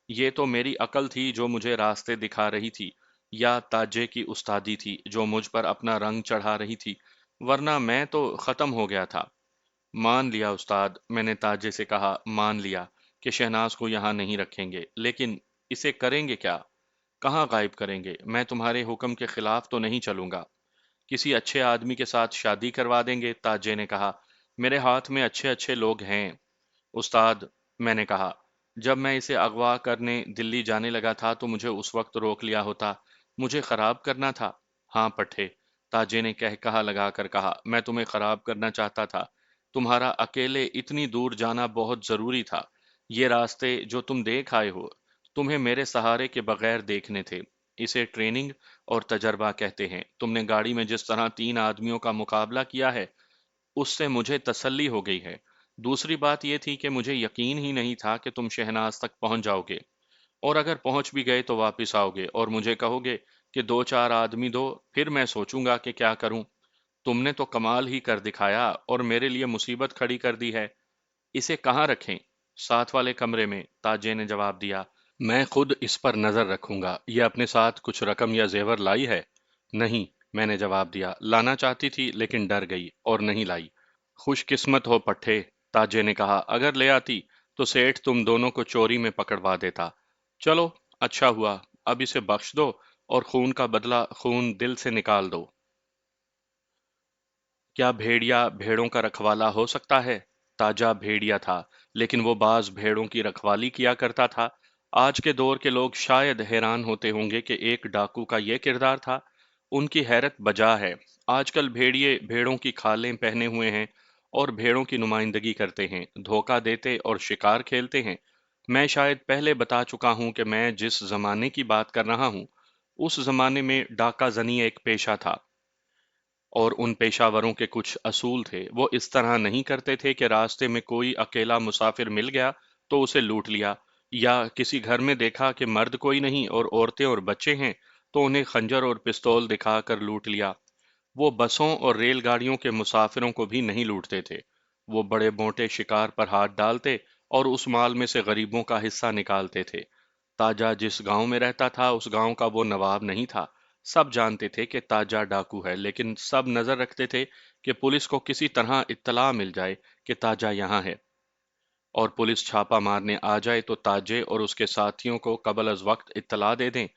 یہ تو میری عقل تھی جو مجھے راستے دکھا رہی تھی، یا تاجے کی استادی تھی جو مجھ پر اپنا رنگ چڑھا رہی تھی، ورنہ میں تو ختم ہو گیا تھا۔ مان لیا استاد، میں نے تاجے سے کہا، مان لیا کہ شہناز کو یہاں نہیں رکھیں گے، لیکن اسے کریں گے کیا؟ کہاں غائب کریں گے؟ میں تمہارے حکم کے خلاف تو نہیں چلوں گا۔ کسی اچھے آدمی کے ساتھ شادی کروا دیں گے، تاجے نے کہا۔ میرے ہاتھ میں اچھے اچھے لوگ ہیں استاد، میں نے کہا۔ جب میں اسے اغوا کرنے دلی جانے لگا تھا تو مجھے اس وقت روک لیا ہوتا، مجھے خراب کرنا تھا۔ ہاں پٹھے، تاجے نے کہا لگا کر کہا، میں تمہیں خراب کرنا چاہتا تھا۔ تمہارا اکیلے اتنی دور جانا بہت ضروری تھا۔ یہ راستے جو تم دیکھ آئے ہو، تمہیں میرے سہارے کے بغیر دیکھنے تھے۔ اسے ٹریننگ اور تجربہ کہتے ہیں۔ تم نے گاڑی میں جس طرح 3 آدمیوں کا مقابلہ کیا ہے، اس سے مجھے تسلی ہو گئی ہے۔ دوسری بات یہ تھی کہ مجھے یقین ہی نہیں تھا کہ تم شہناز تک پہنچ جاؤ گے، اور اگر پہنچ بھی گئے تو واپس آؤ گے اور مجھے کہو گے کہ 2 4 آدمی دو، پھر میں سوچوں گا کہ کیا کروں۔ تم نے تو کمال ہی کر دکھایا اور میرے لیے مصیبت کھڑی کر دی ہے۔ اسے کہاں رکھیں؟ ساتھ والے کمرے میں، تاجے نے جواب دیا۔ میں خود اس پر نظر رکھوں گا۔ یہ اپنے ساتھ کچھ رقم یا زیور لائی ہے؟ نہیں، میں نے جواب دیا، لانا چاہتی تھی لیکن ڈر گئی اور نہیں لائی۔ خوش قسمت ہو پٹھے، تاجے نے کہا، اگر لے آتی تو سیٹھ تم دونوں کو چوری میں پکڑوا دیتا۔ چلو، اچھا ہوا، اب اسے بخش دو اور خون کا بدلہ خون دل سے نکال دو۔ کیا بھیڑیا بھیڑوں کا رکھوالا ہو سکتا ہے؟ تاجا بھیڑیا تھا، لیکن وہ بعض بھیڑوں کی رکھوالی کیا کرتا تھا۔ آج کے دور کے لوگ شاید حیران ہوتے ہوں گے کہ ایک ڈاکو کا یہ کردار تھا۔ ان کی حیرت بجا ہے۔ آج کل بھیڑیے بھیڑوں کی کھالیں پہنے ہوئے ہیں اور بھیڑوں کی نمائندگی کرتے ہیں، دھوکہ دیتے اور شکار کھیلتے ہیں۔ میں شاید پہلے بتا چکا ہوں کہ میں جس زمانے کی بات کر رہا ہوں، اس زمانے میں ڈاکہ زنی ایک پیشہ تھا، اور ان پیشہ وروں کے کچھ اصول تھے۔ وہ اس طرح نہیں کرتے تھے کہ راستے میں کوئی اکیلا مسافر مل گیا تو اسے لوٹ لیا، یا کسی گھر میں دیکھا کہ مرد کوئی نہیں اور عورتیں اور بچے ہیں تو انہیں خنجر اور پستول دکھا کر لوٹ لیا۔ وہ بسوں اور ریل گاڑیوں کے مسافروں کو بھی نہیں لوٹتے تھے۔ وہ بڑے موٹے شکار پر ہاتھ ڈالتے اور اس مال میں سے غریبوں کا حصہ نکالتے تھے۔ تاجا جس گاؤں میں رہتا تھا اس گاؤں کا وہ نواب نہیں تھا۔ سب جانتے تھے کہ تاجا ڈاکو ہے، لیکن سب نظر رکھتے تھے کہ پولیس کو کسی طرح اطلاع مل جائے کہ تاجا یہاں ہے، اور پولیس چھاپا مارنے آ جائے تو تاجے اور اس کے ساتھیوں کو قبل از وقت اطلاع دے دیں۔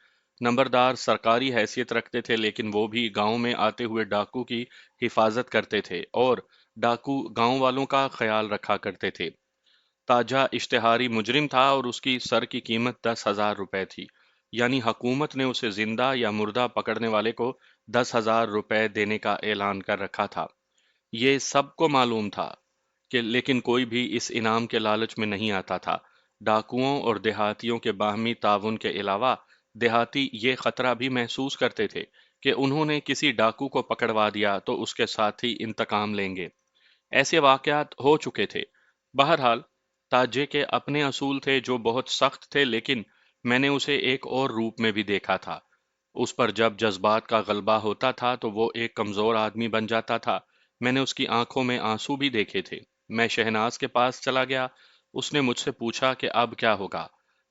نمبردار سرکاری حیثیت رکھتے تھے، لیکن وہ بھی گاؤں میں آتے ہوئے ڈاکو کی حفاظت کرتے تھے اور ڈاکو گاؤں والوں کا خیال رکھا کرتے تھے۔ تاجا اشتہاری مجرم تھا اور اس کی سر کی قیمت 10,000 روپے تھی، یعنی حکومت نے اسے زندہ یا مردہ پکڑنے والے کو 10,000 روپے دینے کا اعلان کر رکھا تھا۔ یہ سب کو معلوم تھا کہ لیکن کوئی بھی اس انعام کے لالچ میں نہیں آتا تھا۔ ڈاکوؤں اور دیہاتیوں کے باہمی تعاون کے علاوہ دیہاتی یہ خطرہ بھی محسوس کرتے تھے کہ انہوں نے کسی ڈاکو کو پکڑوا دیا تو اس کے ساتھی انتقام لیں گے۔ ایسے واقعات ہو چکے تھے۔ بہرحال تاجے کے اپنے اصول تھے جو بہت سخت تھے، لیکن میں نے اسے ایک اور روپ میں بھی دیکھا تھا۔ اس پر جب جذبات کا غلبہ ہوتا تھا تو وہ ایک کمزور آدمی بن جاتا تھا۔ میں نے اس کی آنکھوں میں آنسو بھی دیکھے تھے۔ میں شہناز کے پاس چلا گیا۔ اس نے مجھ سے پوچھا کہ اب کیا ہوگا؟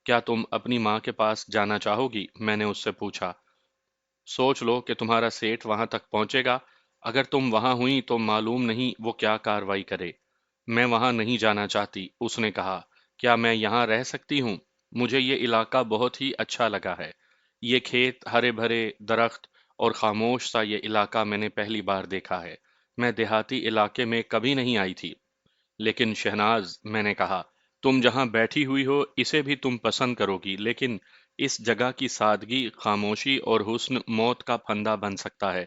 کیا تم اپنی ماں کے پاس جانا چاہو گی؟ میں نے اس سے پوچھا۔ سوچ لو کہ تمہارا سیٹ وہاں تک پہنچے گا۔ اگر تم وہاں ہوئی تو معلوم نہیں وہ کیا کارروائی کرے۔ میں وہاں نہیں جانا چاہتی، اس نے کہا۔ کیا میں یہاں رہ سکتی ہوں؟ مجھے یہ علاقہ بہت ہی اچھا لگا ہے۔ یہ کھیت، ہرے بھرے درخت اور خاموش سا یہ علاقہ میں نے پہلی بار دیکھا ہے۔ میں دیہاتی علاقے میں کبھی نہیں آئی تھی۔ لیکن شہناز، میں نے کہا، تم جہاں بیٹھی ہوئی ہو اسے بھی تم پسند کرو گی، لیکن اس جگہ کی سادگی، خاموشی اور حسن موت کا پھندا بن سکتا ہے۔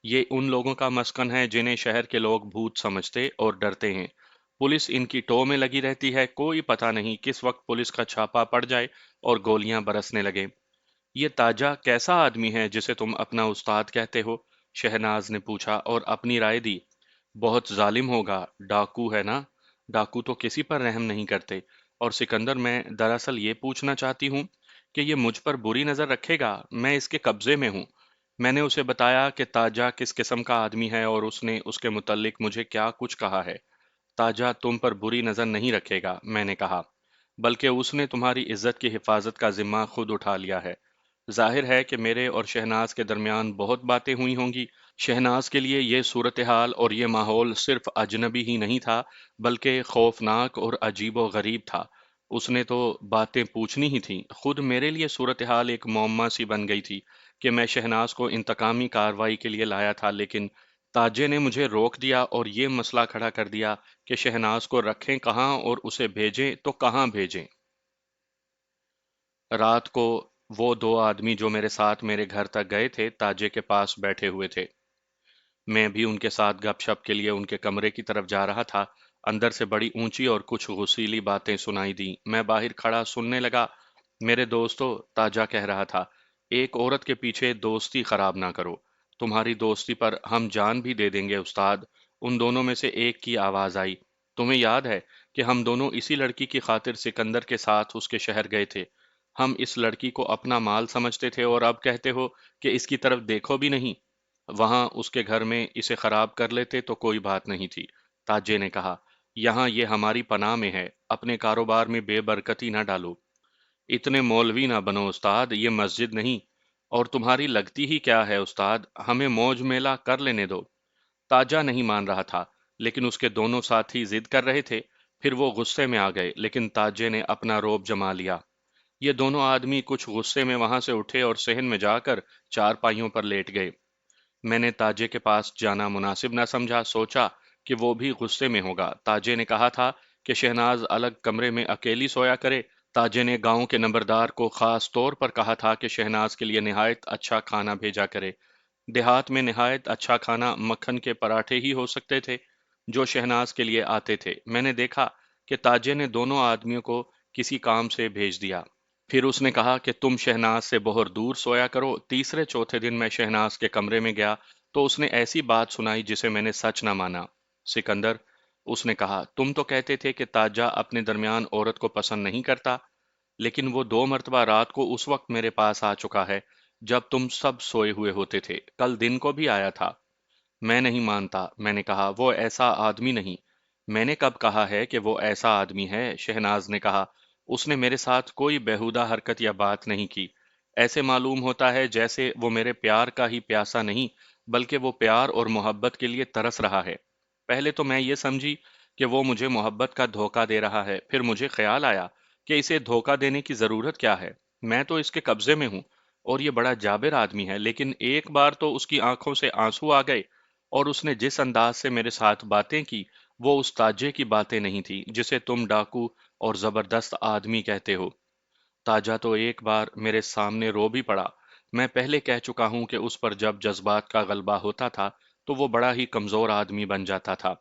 یہ ان لوگوں کا مسکن ہے جنہیں شہر کے لوگ بھوت سمجھتے اور ڈرتے ہیں۔ پولیس ان کی ٹو میں لگی رہتی ہے، کوئی پتہ نہیں کس وقت پولیس کا چھاپا پڑ جائے اور گولیاں برسنے لگے۔ یہ تاجا کیسا آدمی ہے جسے تم اپنا استاد کہتے ہو؟ شہناز نے پوچھا اور اپنی رائے دی۔ بہت ظالم ہوگا، ڈاکو ہے نا؟ ڈاکو تو کسی پر رحم نہیں کرتے۔ اور سکندر، میں دراصل یہ پوچھنا چاہتی ہوں کہ یہ مجھ پر بری نظر رکھے گا؟ میں اس کے قبضے میں ہوں۔ میں نے اسے بتایا کہ تاجا کس قسم کا آدمی ہے اور اس نے اس کے متعلق مجھے کیا کچھ کہا ہے۔ تاجا تم پر بری نظر نہیں رکھے گا، میں نے کہا، بلکہ اس نے تمہاری عزت کی حفاظت کا ذمہ خود اٹھا لیا ہے۔ ظاہر ہے کہ میرے اور شہناز کے درمیان بہت باتیں ہوئی ہوں گی۔ شہناز کے لیے یہ صورتحال اور یہ ماحول صرف اجنبی ہی نہیں تھا، بلکہ خوفناک اور عجیب و غریب تھا۔ اس نے تو باتیں پوچھنی ہی تھیں۔ خود میرے لیے صورتحال ایک معمہ سی بن گئی تھی کہ میں شہناز کو انتقامی کارروائی کے لیے لایا تھا، لیکن تاجے نے مجھے روک دیا اور یہ مسئلہ کھڑا کر دیا کہ شہناز کو رکھیں کہاں اور اسے بھیجیں تو کہاں بھیجیں۔ رات کو وہ دو آدمی جو میرے ساتھ میرے گھر تک گئے تھے تاجے کے پاس بیٹھے ہوئے تھے۔ میں بھی ان کے ساتھ گپ شپ کے لیے ان کے کمرے کی طرف جا رہا تھا۔ اندر سے بڑی اونچی اور کچھ غسیلی باتیں سنائی دیں۔ میں باہر کھڑا سننے لگا۔ میرے دوستو، تاجا کہہ رہا تھا، ایک عورت کے پیچھے دوستی خراب نہ کرو۔ تمہاری دوستی پر ہم جان بھی دے دیں گے استاد۔ ان دونوں میں سے ایک کی آواز آئی۔ تمہیں یاد ہے کہ ہم دونوں اسی لڑکی کی خاطر سکندر کے ساتھ اس کے شہر گئے تھے؟ ہم اس لڑکی کو اپنا مال سمجھتے تھے اور اب کہتے ہو کہ اس کی طرف دیکھو بھی نہیں۔ وہاں اس کے گھر میں اسے خراب کر لیتے تو کوئی بات نہیں تھی، تاجے نے کہا۔ یہاں یہ ہماری پناہ میں ہے، اپنے کاروبار میں بے برکتی نہ ڈالو۔ اتنے مولوی نہ بنو استاد، یہ مسجد نہیں۔ اور تمہاری لگتی ہی کیا ہے استاد، ہمیں موج میلہ کر لینے دو۔ تاجا نہیں مان رہا تھا، لیکن اس کے دونوں ساتھی ضد کر رہے تھے۔ پھر وہ غصے میں آ گئے، لیکن تاجے نے اپنا روب جما لیا۔ یہ دونوں آدمی کچھ غصے میں وہاں سے اٹھے اور صحن میں جا کر چار پائیوں پر لیٹ گئے۔ میں نے تاجے کے پاس جانا مناسب نہ سمجھا، سوچا کہ وہ بھی غصے میں ہوگا۔ تاجے نے کہا تھا کہ شہناز الگ کمرے میں اکیلی سویا کرے۔ تاجے نے گاؤں کے نمبردار کو خاص طور پر کہا تھا کہ شہناز کے لیے نہایت اچھا کھانا بھیجا کرے۔ دیہات میں نہایت اچھا کھانا مکھن کے پراٹھے ہی ہو سکتے تھے۔ جو شہناز کے لیے آتے تھے۔ میں نے دیکھا کہ تاجے نے دونوں آدمیوں کو کسی کام سے بھیج دیا۔ پھر اس نے کہا کہ تم شہناز سے بہت دور سویا کرو۔ تیسرے چوتھے دن میں شہناز کے کمرے میں گیا تو اس نے ایسی بات سنائی جسے میں نے سچ نہ مانا۔ سکندر، اس نے کہا، تم تو کہتے تھے کہ تاجہ اپنے درمیان عورت کو پسند نہیں کرتا، لیکن وہ 2 مرتبہ رات کو اس وقت میرے پاس آ چکا ہے جب تم سب سوئے ہوئے ہوتے تھے۔ کل دن کو بھی آیا تھا۔ میں نہیں مانتا، میں نے کہا، وہ ایسا آدمی نہیں۔ میں نے کب کہا ہے کہ وہ ایسا آدمی ہے؟ شہناز نے کہا، اس نے میرے ساتھ کوئی بیہودہ حرکت یا بات نہیں کی۔ ایسے معلوم ہوتا ہے جیسے وہ میرے پیار کا ہی پیاسا نہیں، بلکہ وہ پیار اور محبت کے لیے ترس رہا ہے۔ پہلے تو میں یہ سمجھی کہ وہ مجھے محبت کا دھوکہ دے رہا ہے، پھر مجھے خیال آیا کہ اسے دھوکہ دینے کی ضرورت کیا ہے؟ میں تو اس کے قبضے میں ہوں اور یہ بڑا جابر آدمی ہے، لیکن ایک بار تو اس کی آنکھوں سے آنسو آ گئے اور اس نے جس انداز سے میرے ساتھ باتیں کی وہ اس تاجے کی باتیں نہیں تھی جسے تم ڈاکو اور زبردست آدمی کہتے ہو۔ تاجا تو ایک بار میرے سامنے رو بھی پڑا۔ میں پہلے کہہ چکا ہوں کہ اس پر جب جذبات کا غلبہ ہوتا تھا تو وہ بڑا ہی کمزور آدمی بن جاتا تھا۔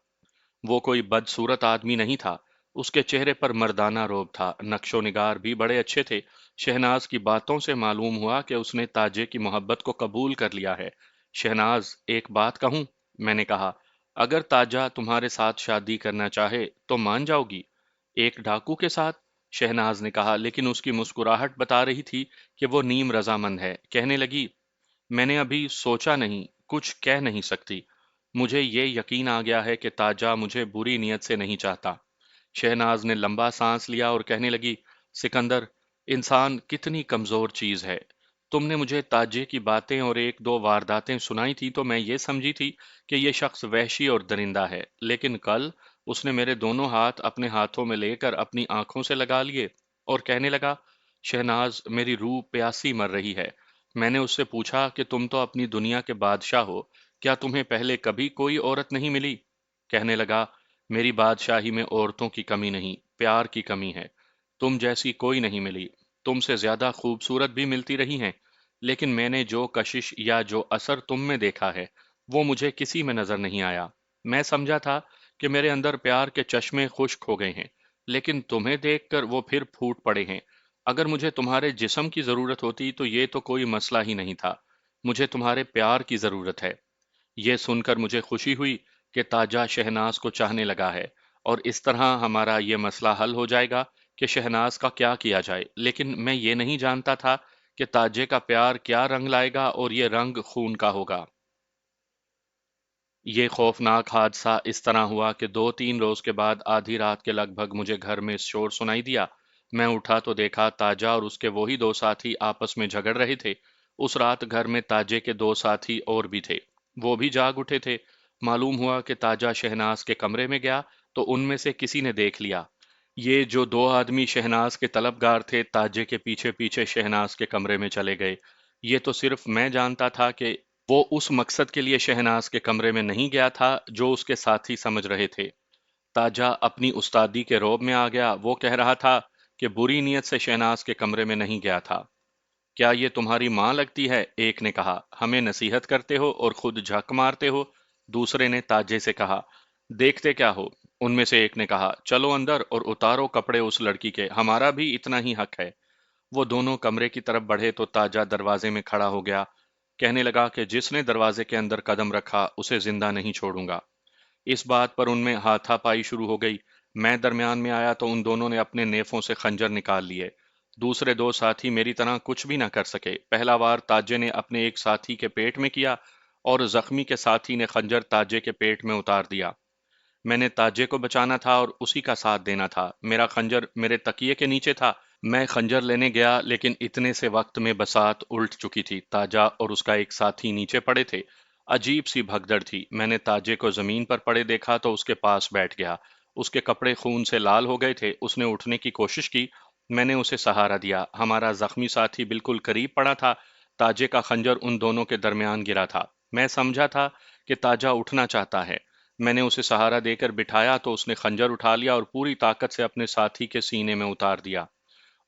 وہ کوئی بدصورت آدمی نہیں تھا، اس کے چہرے پر مردانہ روب تھا، نقش و نگار بھی بڑے اچھے تھے۔ شہناز کی باتوں سے معلوم ہوا کہ اس نے تاجے کی محبت کو قبول کر لیا ہے۔ شہناز، ایک بات کہوں؟ میں نے کہا، اگر تاجہ تمہارے ساتھ شادی کرنا چاہے تو مان جاؤ گی؟ ایک ڈاکو کے ساتھ؟ شہناز نے کہا، لیکن اس کی مسکراہٹ بتا رہی تھی کہ وہ نیم رضامند ہے۔ کہنے لگی، میں نے ابھی سوچا نہیں، کچھ کہہ نہیں سکتی۔ مجھے یہ یقین آ گیا ہے کہ تاجہ مجھے بری نیت سے نہیں چاہتا۔ شہناز نے لمبا سانس لیا اور کہنے لگی، سکندر، انسان کتنی کمزور چیز ہے۔ تم نے مجھے تاجے کی باتیں اور ایک دو وارداتیں سنائی تھی تو میں یہ سمجھی تھی کہ یہ شخص وحشی اور درندہ ہے، لیکن کل اس نے میرے دونوں ہاتھ اپنے ہاتھوں میں لے کر اپنی آنکھوں سے لگا لیے اور کہنے لگا، شہناز، میری روح پیاسی مر رہی ہے۔ میں نے اس سے پوچھا کہ تم تو اپنی دنیا کے بادشاہ ہو، کیا تمہیں پہلے کبھی کوئی عورت نہیں ملی؟ کہنے لگا، میری بادشاہی میں عورتوں کی کمی نہیں، پیار کی کمی ہے۔ تم جیسی کوئی نہیں ملی، تم سے زیادہ خوبصورت بھی ملتی رہی ہیں، لیکن میں نے جو کشش یا جو اثر تم میں دیکھا ہے وہ مجھے کسی میں نظر نہیں آیا۔ میں سمجھا تھا کہ میرے اندر پیار کے چشمے خشک ہو گئے ہیں، لیکن تمہیں دیکھ کر وہ پھر پھوٹ پڑے ہیں۔ اگر مجھے تمہارے جسم کی ضرورت ہوتی تو یہ تو کوئی مسئلہ ہی نہیں تھا، مجھے تمہارے پیار کی ضرورت ہے۔ یہ سن کر مجھے خوشی ہوئی کہ تاجہ شہناز کو چاہنے لگا ہے اور اس طرح ہمارا یہ مسئلہ حل ہو جائے گا کہ شہناز کا کیا کیا جائے، لیکن میں یہ نہیں جانتا تھا کہ تاجے کا پیار کیا رنگ لائے گا اور یہ رنگ خون کا ہوگا۔ یہ خوفناک حادثہ اس طرح ہوا کہ 2 3 روز کے بعد آدھی رات کے لگ بھگ مجھے گھر میں شور سنائی دیا۔ میں اٹھا تو دیکھا تاجہ اور اس کے وہی 2 ساتھی آپس میں جھگڑ رہے تھے۔ اس رات گھر میں تاجے کے 2 ساتھی اور بھی تھے، وہ بھی جاگ اٹھے تھے۔ معلوم ہوا کہ تاجہ شہناز کے کمرے میں گیا تو ان میں سے کسی نے دیکھ لیا۔ یہ جو 2 آدمی شہناز کے طلبگار تھے تاجے کے پیچھے پیچھے شہناز کے کمرے میں چلے گئے۔ یہ تو صرف میں جانتا تھا کہ وہ اس مقصد کے لیے شہناز کے کمرے میں نہیں گیا تھا جو اس کے ساتھی سمجھ رہے تھے۔ تاجہ اپنی استادی کے روب میں آ گیا۔ وہ کہہ رہا تھا کہ بری نیت سے شہناز کے کمرے میں نہیں گیا تھا۔ کیا یہ تمہاری ماں لگتی ہے؟ ایک نے کہا، ہمیں نصیحت کرتے ہو اور خود جھک مارتے ہو۔ دوسرے نے تاجے سے کہا، دیکھتے کیا ہو؟ ان میں سے ایک نے کہا، چلو اندر اور اتارو کپڑے اس لڑکی کے، ہمارا بھی اتنا ہی حق ہے۔ وہ دونوں کمرے کی طرف بڑھے تو تاجہ دروازے میں کھڑا ہو گیا۔ کہنے لگا کہ جس نے دروازے کے اندر قدم رکھا اسے زندہ نہیں چھوڑوں گا۔ اس بات پر ان میں ہاتھا پائی شروع ہو گئی۔ میں درمیان میں آیا تو ان دونوں نے اپنے نیفوں سے خنجر نکال لیے۔ دوسرے 2 ساتھی میری طرح کچھ بھی نہ کر سکے۔ پہلا وار تاجے نے اپنے ایک ساتھی کے پیٹ میں کیا اور زخمی کے ساتھی نے خنجر تاجے کے پیٹ میں اتار دیا۔ میں نے تاجے کو بچانا تھا اور اسی کا ساتھ دینا تھا۔ میرا خنجر میرے تکیے کے نیچے تھا۔ میں خنجر لینے گیا لیکن اتنے سے وقت میں بسات الٹ چکی تھی۔ تاجا اور اس کا ایک ساتھی نیچے پڑے تھے۔ عجیب سی بھگدڑ تھی۔ میں نے تاجے کو زمین پر پڑے دیکھا تو اس کے پاس بیٹھ گیا۔ اس کے کپڑے خون سے لال ہو گئے تھے۔ اس نے اٹھنے کی کوشش کی۔ میں نے اسے سہارا دیا۔ ہمارا زخمی ساتھی بالکل قریب پڑا تھا۔ تاجے کا خنجر ان دونوں کے درمیان گرا تھا۔ میں سمجھا تھا کہ تاجا اٹھنا چاہتا ہے۔ میں نے اسے سہارا دے کر بٹھایا تو اس نے خنجر اٹھا لیا اور پوری طاقت سے اپنے ساتھی کے سینے میں اتار دیا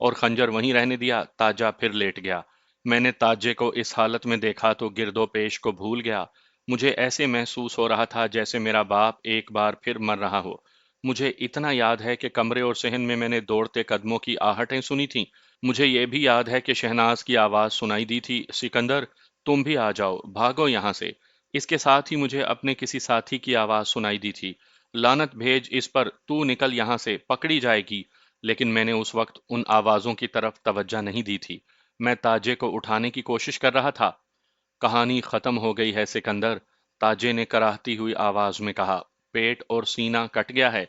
اور خنجر وہیں رہنے دیا۔ تاجا پھر لیٹ گیا۔ میں نے تاجے کو اس حالت میں دیکھا تو گرد و پیش کو بھول گیا۔ مجھے ایسے محسوس ہو رہا تھا جیسے میرا باپ ایک بار پھر مر رہا ہو۔ مجھے اتنا یاد ہے کہ کمرے اور صحن میں نے دوڑتے قدموں کی آہٹیں سنی تھیں۔ مجھے یہ بھی یاد ہے کہ شہناز کی آواز سنائی دی تھی، سکندر تم بھی آ جاؤ، بھاگو یہاں سے۔ اس کے ساتھ ہی مجھے اپنے کسی ساتھی کی آواز سنائی دی تھی، لعنت بھیج اس پر، تو نکل یہاں سے، پکڑی جائے گی۔ لیکن میں نے اس وقت ان آوازوں کی طرف توجہ نہیں دی تھی۔ میں تاجے کو اٹھانے کی کوشش کر رہا تھا۔ کہانی ختم ہو گئی ہے سکندر، تاجے نے کراہتی ہوئی آواز میں کہا۔ پیٹ اور سینہ کٹ گیا ہے،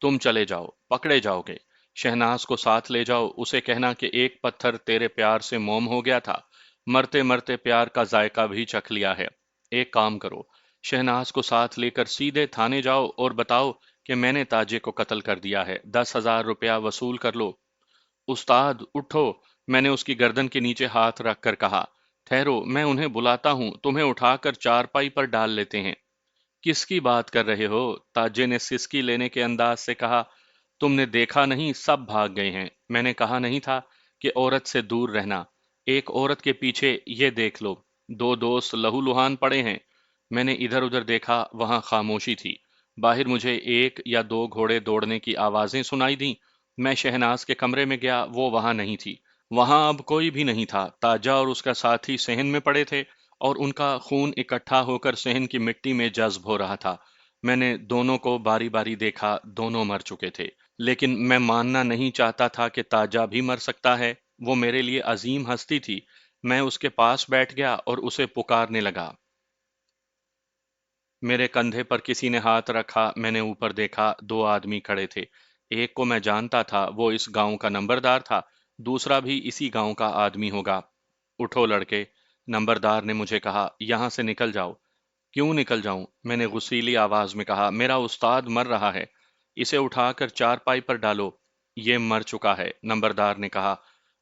تم چلے جاؤ، پکڑے جاؤ گے۔ شہناز کو ساتھ لے جاؤ، اسے کہنا کہ ایک پتھر تیرے پیار سے موم ہو گیا تھا، مرتے مرتے پیار کا ذائقہ بھی چکھ لیا ہے۔ ایک کام کرو، شہناز کو ساتھ لے کر سیدھے تھانے جاؤ اور بتاؤ کہ میں نے تاجے کو قتل کر دیا ہے، 10,000 روپیہ وصول کر لو۔ استاد اٹھو، میں نے اس کی گردن کے نیچے ہاتھ رکھ کر کہا۔ ٹھہرو، میں انہیں بلاتا ہوں، تمہیں اٹھا کر چارپائی پر ڈال لیتے ہیں۔ کس کی بات کر رہے ہو؟ تاجے نے سسکی لینے کے انداز سے کہا۔ تم نے دیکھا نہیں، سب بھاگ گئے ہیں۔ میں نے کہا نہیں تھا کہ عورت سے دور رہنا؟ ایک عورت کے پیچھے یہ دیکھ لو، دو دوست لہو لہان پڑے ہیں۔ میں نے ادھر ادھر دیکھا، وہاں خاموشی تھی۔ باہر مجھے ایک یا دو گھوڑے دوڑنے کی آوازیں سنائی دیں۔ میں شہناز کے کمرے میں گیا، وہ وہاں نہیں تھی۔ وہاں اب کوئی بھی نہیں تھا۔ تاجا اور اس کا ساتھی صحن میں پڑے تھے اور ان کا خون اکٹھا ہو کر صحن کی مٹی میں جذب ہو رہا تھا۔ میں نے دونوں کو باری باری دیکھا، دونوں مر چکے تھے۔ لیکن میں ماننا نہیں چاہتا تھا کہ تاجا بھی مر سکتا ہے۔ وہ میرے لیے عظیم ہستی تھی۔ میں اس کے پاس بیٹھ گیا اور اسے پکارنے لگا۔ میرے کندھے پر کسی نے ہاتھ رکھا، میں نے اوپر دیکھا، دو آدمی کھڑے تھے۔ ایک کو میں جانتا تھا، وہ اس گاؤں کا نمبردار تھا، دوسرا بھی اسی گاؤں کا آدمی ہوگا۔ اٹھو لڑکے، نمبردار نے مجھے کہا، یہاں سے نکل جاؤ۔ کیوں نکل جاؤں؟ میں نے غصیلی آواز میں کہا، میرا استاد مر رہا ہے، اسے اٹھا کر چارپائی پر ڈالو۔ یہ مر چکا ہے، نمبردار نے کہا،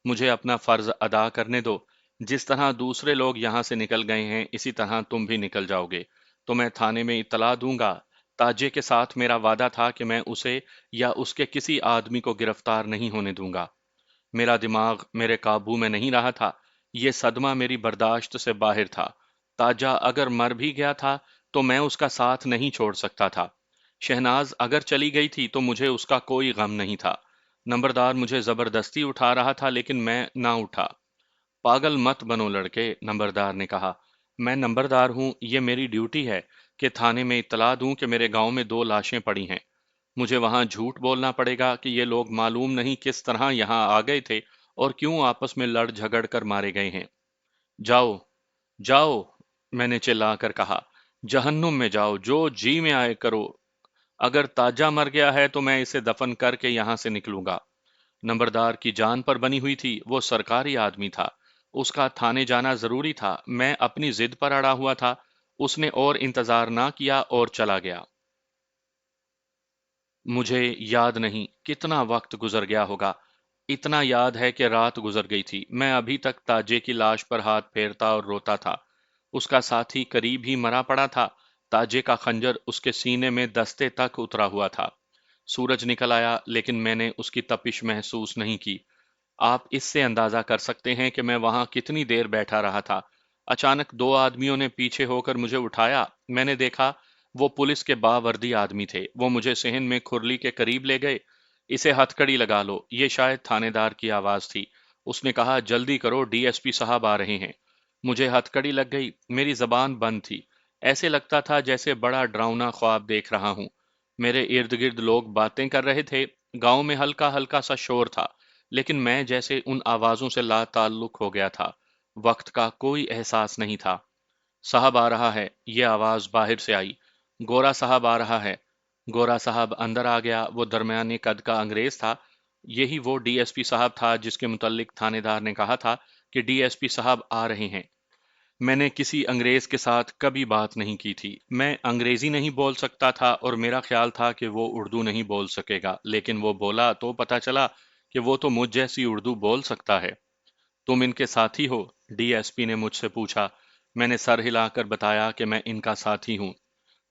مجھے اپنا فرض ادا کرنے دو۔ جس طرح دوسرے لوگ یہاں سے نکل گئے ہیں، اسی طرح تم بھی نکل جاؤ گے تو میں تھانے میں اطلاع دوں گا۔ تاجے کے ساتھ میرا وعدہ تھا کہ میں اسے یا اس کے کسی آدمی کو گرفتار نہیں ہونے دوں گا۔ میرا دماغ میرے قابو میں نہیں رہا تھا، یہ صدمہ میری برداشت سے باہر تھا۔ تاجا اگر مر بھی گیا تھا تو میں اس کا ساتھ نہیں چھوڑ سکتا تھا۔ شہناز اگر چلی گئی تھی تو مجھے اس کا کوئی غم نہیں تھا۔ نمبردار مجھے زبردستی اٹھا رہا تھا لیکن میں نہ اٹھا۔ پاگل مت بنو لڑکے، نمبردار نے کہا۔ میں نمبردار ہوں، یہ میری ڈیوٹی ہے کہ تھانے میں اطلاع دوں کہ میرے گاؤں میں دو لاشیں پڑی ہیں۔ مجھے وہاں جھوٹ بولنا پڑے گا کہ یہ لوگ معلوم نہیں کس طرح یہاں آ گئے تھے اور کیوں آپس میں لڑ جھگڑ کر مارے گئے ہیں۔ جاؤ، جاؤ، میں نے چلا کر کہا، جہنم میں جاؤ، جو جی میں آئے کرو۔ اگر تاجا مر گیا ہے تو میں اسے دفن کر کے یہاں سے نکلوں گا۔ نمبردار کی جان پر بنی ہوئی تھی، وہ سرکاری آدمی تھا، اس کا تھانے جانا ضروری تھا۔ میں اپنی ضد پر اڑا ہوا تھا۔ اس نے اور انتظار نہ کیا اور چلا گیا۔ مجھے یاد نہیں کتنا وقت گزر گیا ہوگا، اتنا یاد ہے کہ رات گزر گئی تھی۔ میں ابھی تک تاجے کی لاش پر ہاتھ پھیرتا اور روتا تھا۔ اس کا ساتھی قریب ہی مرا پڑا تھا، تاجے کا خنجر اس کے سینے میں دستے تک اترا ہوا تھا۔ سورج نکل آیا لیکن میں نے اس کی تپش محسوس نہیں کی۔ آپ اس سے اندازہ کر سکتے ہیں کہ میں وہاں کتنی دیر بیٹھا رہا تھا۔ اچانک دو آدمیوں نے پیچھے ہو کر مجھے اٹھایا۔ میں نے دیکھا وہ پولیس کے باوردی آدمی تھے۔ وہ مجھے صحن میں کھرلی کے قریب لے گئے۔ اسے ہتھ کڑی لگا لو، یہ شاید تھانے دار کی آواز تھی۔ اس نے کہا، جلدی کرو، ڈی ایس پی صاحب آ رہے ہیں۔ مجھے ہتھ کڑی لگ گئی، میری زبان بند تھی۔ ایسے لگتا تھا جیسے بڑا ڈراؤنا خواب دیکھ رہا ہوں۔ میرے ارد گرد لوگ باتیں کر رہے تھے، گاؤں میں ہلکا ہلکا سا شور تھا، لیکن میں جیسے ان آوازوں سے لا تعلق ہو گیا تھا۔ وقت کا کوئی احساس نہیں تھا۔ صاحب آ رہا ہے، یہ آواز باہر سے آئی۔ گورا صاحب آ رہا ہے۔ گورا صاحب اندر آ گیا۔ وہ درمیانے قد کا انگریز تھا۔ یہی وہ ڈی ایس پی صاحب تھا جس کے متعلق تھانے دار نے کہا تھا کہ ڈی ایس پی صاحب آ رہے ہیں۔ میں نے کسی انگریز کے ساتھ کبھی بات نہیں کی تھی۔ میں انگریزی نہیں بول سکتا تھا اور میرا خیال تھا کہ وہ اردو نہیں بول سکے گا، لیکن وہ بولا تو پتہ چلا کہ وہ تو مجھ جیسی اردو بول سکتا ہے۔ تم ان کے ساتھی ہو؟ ڈی ایس پی نے مجھ سے پوچھا۔ میں نے سر ہلا کر بتایا کہ میں ان کا ساتھی ہوں۔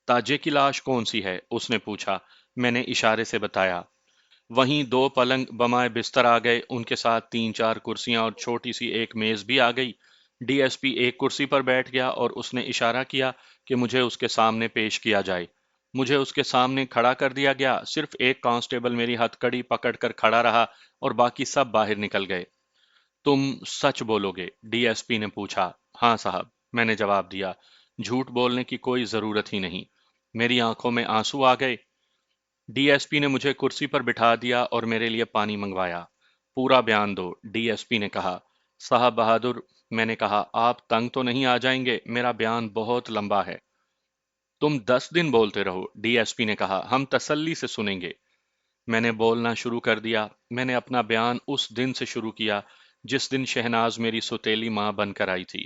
تاجے کی لاش کون سی ہے؟ اس نے پوچھا۔ میں نے اشارے سے بتایا۔ وہیں دو پلنگ بمائے بستر آ گئے، ان کے ساتھ تین چار کرسیاں اور چھوٹی سی ایک میز بھی آ گئی۔ ڈی ایس پی ایک کرسی پر بیٹھ گیا اور اس نے اشارہ کیا کہ مجھے اس کے سامنے پیش کیا جائے۔ مجھے اس کے سامنے کھڑا کر دیا گیا، صرف ایک کانسٹیبل میری ہتھ کڑی پکڑ کر کھڑا رہا اور باقی سب باہر نکل گئے۔ تم سچ بولو گے؟ ڈی ایس پی نے پوچھا۔ ہاں صاحب، میں نے جواب دیا، جھوٹ بولنے کی کوئی ضرورت ہی نہیں۔ میری آنکھوں میں آنسو آ گئے۔ ڈی ایس پی نے مجھے کرسی پر بٹھا دیا اور میرے لیے پانی منگوایا۔ پورا بیان دو، ڈی ایس پی نے کہا۔ صاحب بہادر، میں نے کہا، آپ تنگ تو نہیں آ جائیں گے؟ میرا بیان بہت لمبا ہے۔ تم 10 دن بولتے رہو، ڈی ایس پی نے کہا، ہم تسلی سے سنیں گے۔ میں نے بولنا شروع کر دیا۔ میں نے اپنا بیان اس دن سے شروع کیا جس دن شہناز میری سوتیلی ماں بن کر آئی تھی۔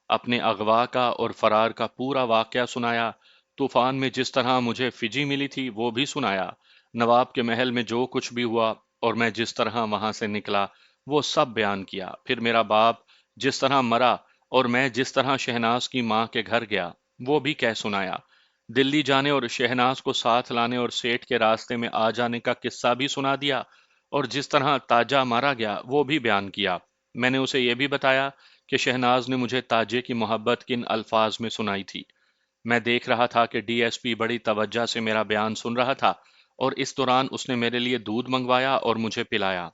اپنے اغوا کا اور فرار کا پورا واقعہ سنایا۔ طوفان میں جس طرح مجھے فجی ملی تھی وہ بھی سنایا۔ نواب کے محل میں جو کچھ بھی ہوا اور میں جس طرح وہاں سے نکلا وہ سب بیان کیا۔ پھر میرا باپ جس طرح مرا اور میں جس طرح شہناز کی ماں کے گھر گیا وہ بھی کہہ سنایا۔ دلی جانے اور شہناز کو ساتھ لانے اور سیٹھ کے راستے میں آ جانے کا قصہ بھی سنا دیا، اور جس طرح تاجہ مارا گیا وہ بھی بیان کیا۔ میں نے اسے یہ بھی بتایا کہ شہناز نے مجھے تاجے کی محبت کن الفاظ میں سنائی تھی۔ میں دیکھ رہا تھا کہ ڈی ایس پی بڑی توجہ سے میرا بیان سن رہا تھا، اور اس دوران اس نے میرے لیے دودھ منگوایا اور مجھے پلایا۔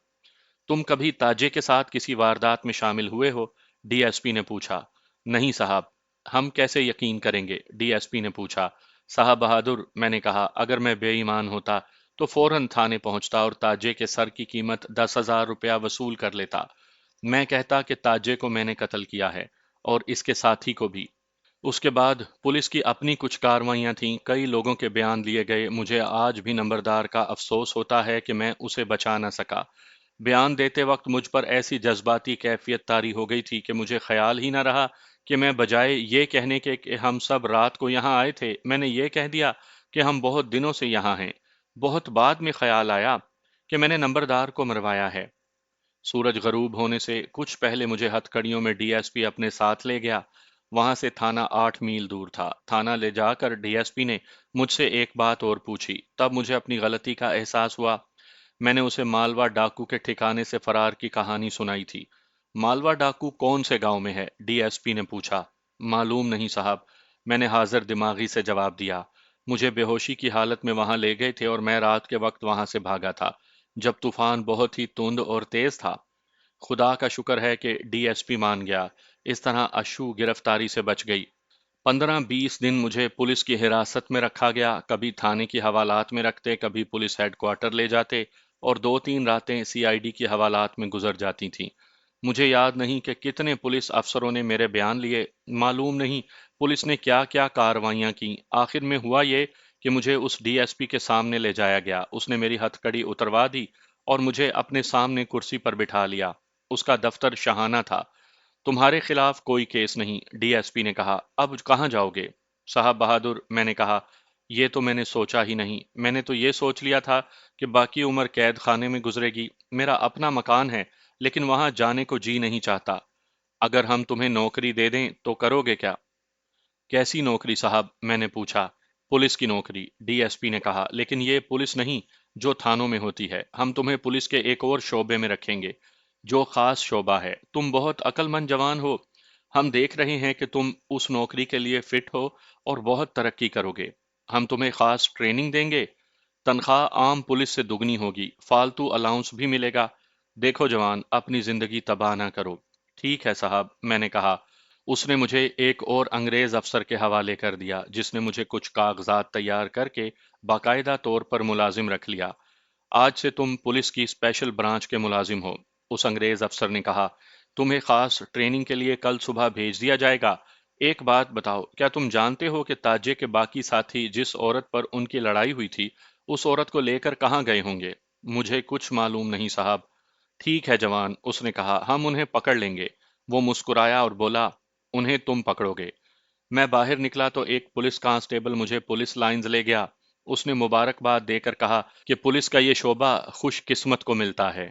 تم کبھی تاجے کے ساتھ کسی واردات میں شامل ہوئے ہو؟ ڈی ایس پی نے پوچھا۔ نہیں صاحب۔ ہم کیسے یقین کریں گے؟ ڈی ایس پی نے پوچھا۔ صاحب بہادر، میں نے کہا، اگر میں بے ایمان ہوتا تو فوراً تھانے پہنچتا اور تاجے کے سر کی قیمت 10,000 روپیہ وصول کر لیتا۔ میں کہتا کہ تاجے کو میں نے قتل کیا ہے اور اس کے ساتھی کو بھی۔ اس کے بعد پولیس کی اپنی کچھ کارروائیاں تھیں، کئی لوگوں کے بیان لیے گئے۔ مجھے آج بھی نمبردار کا افسوس ہوتا ہے کہ میں اسے بچا نہ سکا۔ بیان دیتے وقت مجھ پر ایسی جذباتی کیفیت طاری ہو گئی تھی کہ مجھے خیال ہی نہ رہا کہ میں بجائے یہ کہنے کے کہ ہم سب رات کو یہاں آئے تھے، میں نے یہ کہہ دیا کہ ہم بہت دنوں سے یہاں ہیں۔ بہت بعد میں خیال آیا کہ میں نے نمبردار کو مروایا ہے۔ سورج غروب ہونے سے کچھ پہلے مجھے ہتھ کڑیوں میں ڈی ایس پی اپنے ساتھ لے گیا۔ وہاں سے تھانہ 8 میل دور تھا۔ تھانہ لے جا کر ڈی ایس پی نے مجھ سے ایک بات اور پوچھی، تب مجھے اپنی غلطی کا احساس ہوا۔ میں نے اسے مالوا ڈاکو کے ٹھکانے سے فرار کی کہانی سنائی تھی۔ مالوا ڈاکو کون سے گاؤں میں ہے؟ ڈی ایس پی نے پوچھا۔ معلوم نہیں صاحب، میں نے حاضر دماغی سے جواب دیا۔ مجھے بے ہوشی کی حالت میں وہاں لے گئے تھے اور میں رات کے وقت وہاں سے بھاگا تھا جب طوفان بہت ہی تند اور تیز تھا۔ خدا کا شکر ہے کہ ڈی ایس پی مان گیا، اس طرح اشو گرفتاری سے بچ گئی۔ 15-20 دن مجھے پولیس کی حراست میں رکھا گیا، کبھی تھانے کی حوالات میں رکھتے، کبھی پولیس ہیڈ کوارٹر لے جاتے، اور 2-3 راتیں سی آئی ڈی کی حوالات میں گزر جاتی تھیں۔ مجھے یاد نہیں کہ کتنے پولیس افسروں نے میرے بیان لیے، معلوم نہیں پولیس نے کیا کیا کارروائیاں کی۔ آخر میں ہوا یہ کہ مجھے اس ڈی ایس پی کے سامنے لے جایا گیا۔ اس نے میری ہتھ کڑی اتروا دی اور مجھے اپنے سامنے کرسی پر بٹھا لیا۔ اس کا دفتر شاہانہ تھا۔ تمہارے خلاف کوئی کیس نہیں، ڈی ایس پی نے کہا۔ اب کہاں جاؤ گے؟ صاحب بہادر، میں نے کہا، یہ تو میں نے سوچا ہی نہیں۔ میں نے تو یہ سوچ لیا تھا کہ باقی عمر قید خانے میں گزرے گی۔ میرا اپنا مکان ہے لیکن وہاں جانے کو جی نہیں چاہتا۔ اگر ہم تمہیں نوکری دے دیں تو کرو گے کیا؟ کیسی نوکری صاحب؟ میں نے پوچھا۔ پولیس کی نوکری، ڈی ایس پی نے کہا، لیکن یہ پولیس نہیں جو تھانوں میں ہوتی ہے۔ ہم تمہیں پولیس کے ایک اور شعبے میں رکھیں گے جو خاص شعبہ ہے۔ تم بہت عقل مند جوان ہو، ہم دیکھ رہے ہیں کہ تم اس نوکری کے لیے فٹ ہو اور بہت ترقی کرو گے۔ ہم تمہیں خاص ٹریننگ دیں گے، تنخواہ عام پولیس سے دگنی ہوگی، فالتو الاؤنس بھی ملے گا۔ دیکھو جوان، اپنی زندگی تباہ نہ کرو۔ ٹھیک ہے صاحب، میں نے کہا۔ اس نے مجھے ایک اور انگریز افسر کے حوالے کر دیا جس نے مجھے کچھ کاغذات تیار کر کے باقاعدہ طور پر ملازم رکھ لیا۔ آج سے تم پولیس کی اسپیشل برانچ کے ملازم ہو، اس انگریز افسر نے کہا۔ تمہیں خاص ٹریننگ کے لیے کل صبح بھیج دیا جائے گا۔ ایک بات بتاؤ، کیا تم جانتے ہو کہ تاجے کے باقی ساتھی جس عورت پر ان کی لڑائی ہوئی تھی اس عورت کو لے کر کہاں گئے ہوں گے؟ مجھے کچھ معلوم نہیں صاحب۔ ٹھیک ہے جوان، اس نے کہا، ہم انہیں پکڑ لیں گے۔ وہ مسکرایا اور بولا، انہیں تم پکڑو گے؟ میں باہر نکلا تو ایک پولیس کانسٹیبل مجھے پولیس لائنز لے گیا۔ اس نے مبارکباد دے کر کہا کہ پولیس کا یہ شعبہ خوش قسمت کو ملتا ہے۔